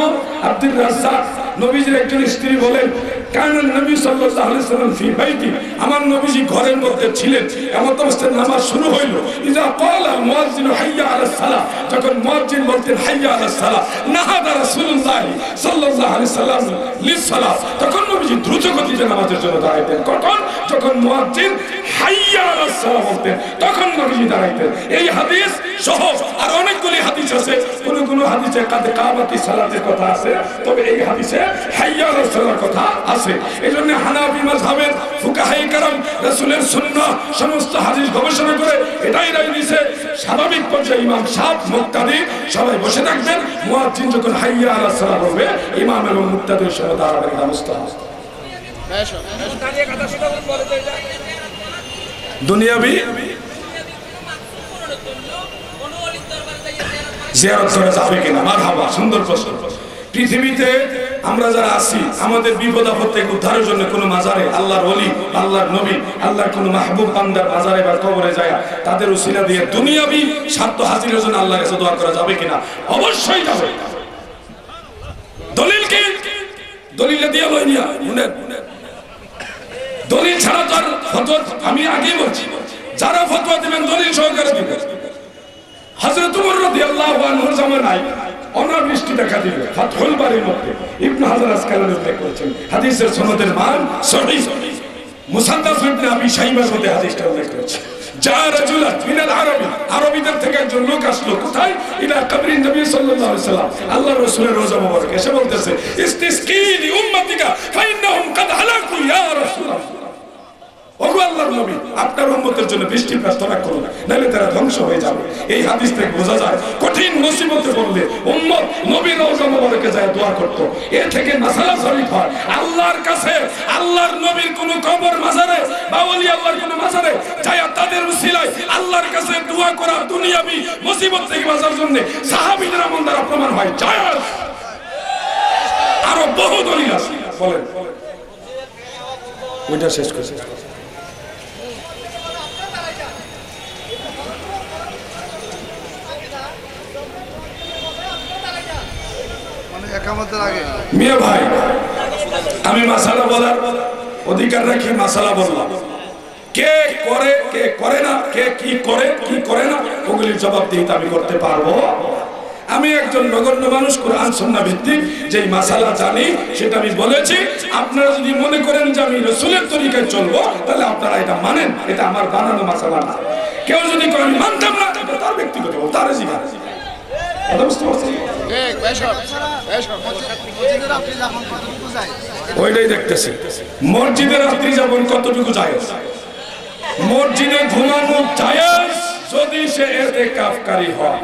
আব্দুর রাজ্জাক। নবীজির একজন স্ত্রী বলেন, কারণ নবী সাল্লাল্লাহু আলাইহি সাল্লাম ফি বাইতি, আমার নবীজি ঘরের মধ্যে ছিলেন, এমন অবস্থায় নামাজ শুরু হইল। ইজা ক্বালা মুয়াজ্জিন হাইয়া আলাস সালাহ, যখন মুয়াজ্জিন বলতেন হাইয়া আলাস সালাহ, নাহাদা রাসূলুল্লাহ সাল্লাল্লাহু আলাইহি সাল্লাম লিস সালাহ, তখন নবীজি দ্রুত গতিতে নামাজের জন্য দাঁড়াইতেন। কখন? যখন মুয়াজ্জিন হাইয়া আলাস সালাহ বলতেন, তখন নবীজি দাঁড়াইতেন। এই হাদিস সহ আর অনেকগুলি হাদিস আছে, কোন কোন হাদিসে কাদে কামাতি সালাতের কথা আছে, তবে এই হাদিসে হাইয়া আলাস সালাহর কথা আছে। এজন্য হানাফি মাযহাবের ফুকাহায়ে কেরাম রাসূলের সুন্নাহ সমস্ত হাদিস গবেষণা করে এটাই রায় দিয়েছে, স্বাভাবিক পর্যায়ে ইমাম সাহেব মুক্তাদি সবাই বসে থাকবেন, মুয়াজ্জিন যখন হাইয়া আলাস সালাহ বলবে ইমাম এবং মুক্তাদির সঙ্গে দাঁড়াবেন। এটা মুস্তাহাব। দুনিয়াবি জিয়ারত করা যাবে কিনা? মারহাবা, সুন্দর প্রশ্ন। পৃথিবীতে আমরা যারা আছি আমাদের বিপদ আপদ থেকে উদ্ধারের জন্য কোনো মাজারে আল্লাহর ওলি, আল্লাহর নবী, আল্লাহর কোনো মাহবুব বান্দার মাজারে বা কবরে যায় তাদের উসিলা দিয়ে দুনিয়াবি স্বার্থ হাসিলের জন্য আল্লাহর কাছে দোয়া করা যাবে কিনা? অবশ্যই যাবে। দলিল কি? দলিলে দিয়ে লই নিয়া শুনেন, দলিল ছাড়া তার ফতোয়া আমি আগেই বলছি, যারা ফতোয়া দিবেন দলিল সহকারে দিবেন। হযরত ওমর রাদিয়াল্লাহু আনহুর জামানায় অনাবৃষ্টি দেখা দিল ফাতহুল বারীর মধ্যে। ইবনে হাজার আসকালানি উল্লেখ করেছেন, হাদিসের সনদের মান সহিহ। মুসাদ্দাদ ইবনে আবি শাইবার মধ্যে হাদিসটা উল্লেখ করেছে, যা রাজুলান মিনাল আরবি, আরবিদের থেকে একজন লোক আসলো কোথায়? ইলা কবরিন নবী সাল্লাল্লাহু আলাইহি সাল্লাম, আল্লাহর রাসূলের রওজা মোবারক। এসে বলতেছে ইস্তিসকি লি উম্মতিকা ফাইন্নাহুম কাদ হালাকু ইয়া রাসূলুল্লাহ। ওগো আল্লাহর নবী, আপনার উম্মতের জন্য বৃষ্টি প্রার্থনা করুন, নাহলে তারা ধ্বংস হয়ে যাবে। এই হাদিস থেকে বোঝা যায় কঠিন মুসিবতে পড়লে উম্মত নবীর রওজা মোবারকে যায় দোয়া করত। এর থেকে মাসালা শরীফ হয় আল্লাহর কাছে, আল্লাহর নবীর কোন কবর মাজারে বা ওলি আল্লাহর কোন মাজারে যায় তাদের উসিলায় আল্লাহর কাছে দোয়া করা দুনিয়াবি মুসিবত থেকে বাঁচার জন্য সাহাবীদের আমল দ্বারা প্রমাণ হয় জায়েজ। আরো বহু দলিল আছে। বলেন ওইটা শেষ করছি। মিয়া ভাই, আমি মাসালা বলার অধিকার রাখি, মাসালা বললাম। কে করে কে করে না, কে কি করে কি করে না, ওগুলির জবাব দিতে আমি করতে পারবো। আমি একজন নগণ্য মানুষ, কোরআন সুন্নাহ ভিত্তিক যেই মাসালা জানি সেটা আমি বলেছি। আপনারা যদি মনে করেন যে আমি রাসূলের তরিকায় চলবো, তাহলে আপনারা এটা মানেন, এটা আমার বানানো মাসালা না। কেউ যদি করে আমি মানতাম না, এটা তার ব্যক্তিগত, তার জীবন। ওইটাই দেখতেছি মসজিদের রাত্রি যাপন কতটুকু জায়েজ। মসজিদে ঘুমানো জায়েজ যদি সে ইতিকাফকারী হয়।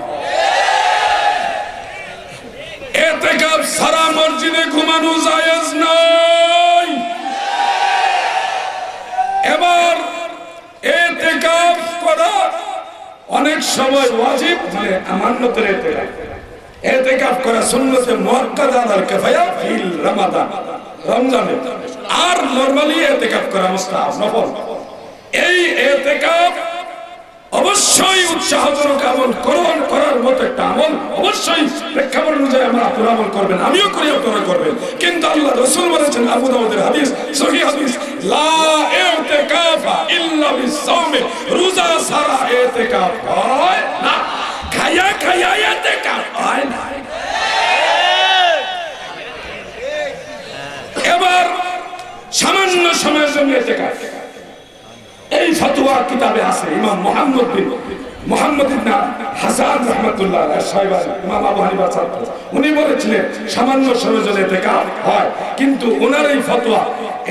ইতিকাফ ছাড়া মসজিদে ঘুমানো জায়েজ নয়। এবার ইতিকাফ করা অনেক সময় ওয়াজিব, মানে আমানতের ইতিকাফ। ইতিকাফ করা সুন্নতে মুআক্কাদা আল কিফায়া ফিল রমাদান, রমজানে। আর নরমালি ইতিকাফ করা মুস্তাহাব, নফল। এই ইতিকাফ অবশ্যই উৎসাহজনক আমল, করার মতো একটা আমল। অবশ্যই প্রেক্ষাপট অনুযায়ী আমরা আপনারা আমল করবেন, আমিও করি, আপনারা করবেন। কিন্তু আল্লাহ রাসূল বলেছেন, আবু দাউদের হাদিস, সহিহ হাদিস, লা ইতিকাফা ইল্লা বিসসাওম, রোজা ছাড়া ইতিকাফ হয় না। খায়া খায়া ইতিকাফ হয় না। এবার সামান্য সময়ের জন্য ইতিকাফ, এই ফতোয়া কিতাবে আছে। ইমাম মুহাম্মদ ইবনে হাসান রাহমাতুল্লাহ আলাইহি সাহেব, ইমাম আবু হানিফা ছাত্র, উনি বলেছিলেন সামান্য সময়ের জন্য ইতিকাফ হয়। কিন্তু ওনার এই ফতোয়া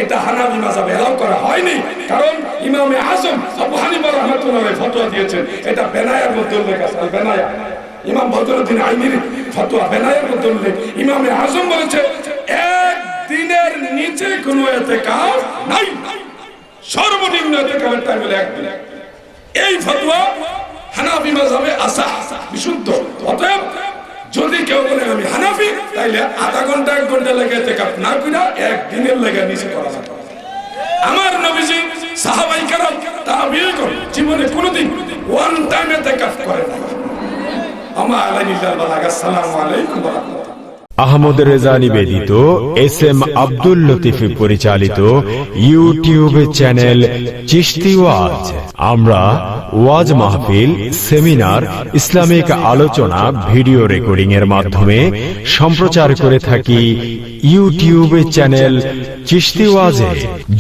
এটা হানাফি মাযহাবে এলাও করা হয়নি, কারণ ইমামে আযম আবু হানিফা রাহমাতুল্লাহ আলাইহি ফতোয়া দিয়েছেন। এটা বেনায়ার মধ্যে উল্লেখ আছে, বেনায়া ইমাম বদরুদ্দিন আইনির ফতোয়া, বেনায়ার মধ্যে উল্লেখ। ইমামে আযম বলেছে এক দিনের নিচে কোনো ইতিকাফ নাই, সর্বনিম্ন ইতিকাফের টাইম হলো একদিন। এই ফতোয়া হানাফি মাযহাবে আসাহ, বিশুদ্ধ। অতএব যদি কেউ বলে আমি হানাফি, তাইলে আধা ঘন্টা 1 ঘন্টা লেগে ইতিকাফ না কইরা একদিনের লেগে নিচে করা যাবে। আমার নবীজি, সাহাবায়ে কেরাম, তাবিঈন জীবনে কোনোদিন ওয়ান টাইম ইতিকাফ করে না। আমা আলাইহিল বালাগ। আসসালামু আলাইকুম ওয়া রাহমাতুল্লাহ।
আহমদ রেজা নিবেদিত এস.এম. আব্দুল লতিফ পরিচালিত ইউটিউব চ্যানেল চিশতি ওয়াজ। আমরা ওয়াজ মাহফিল, সেমিনার, ইসলামিক আলোচনা ভিডিও রেকর্ডিং এর মাধ্যমে সম্প্রচার করে থাকি ইউটিউব চ্যানেল চিশতি ওয়াজে।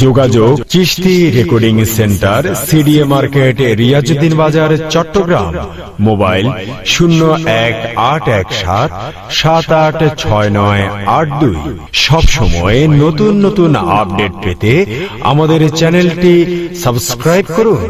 যোগাযোগ Chishti recording centre, CDA market, Riazuddin বাজার, চট্টগ্রাম। মোবাইল 0117786982। সব সময় নতুন নতুন আপডেট পেতে আমাদের চ্যানেলটি সাবস্ক্রাইব করুন।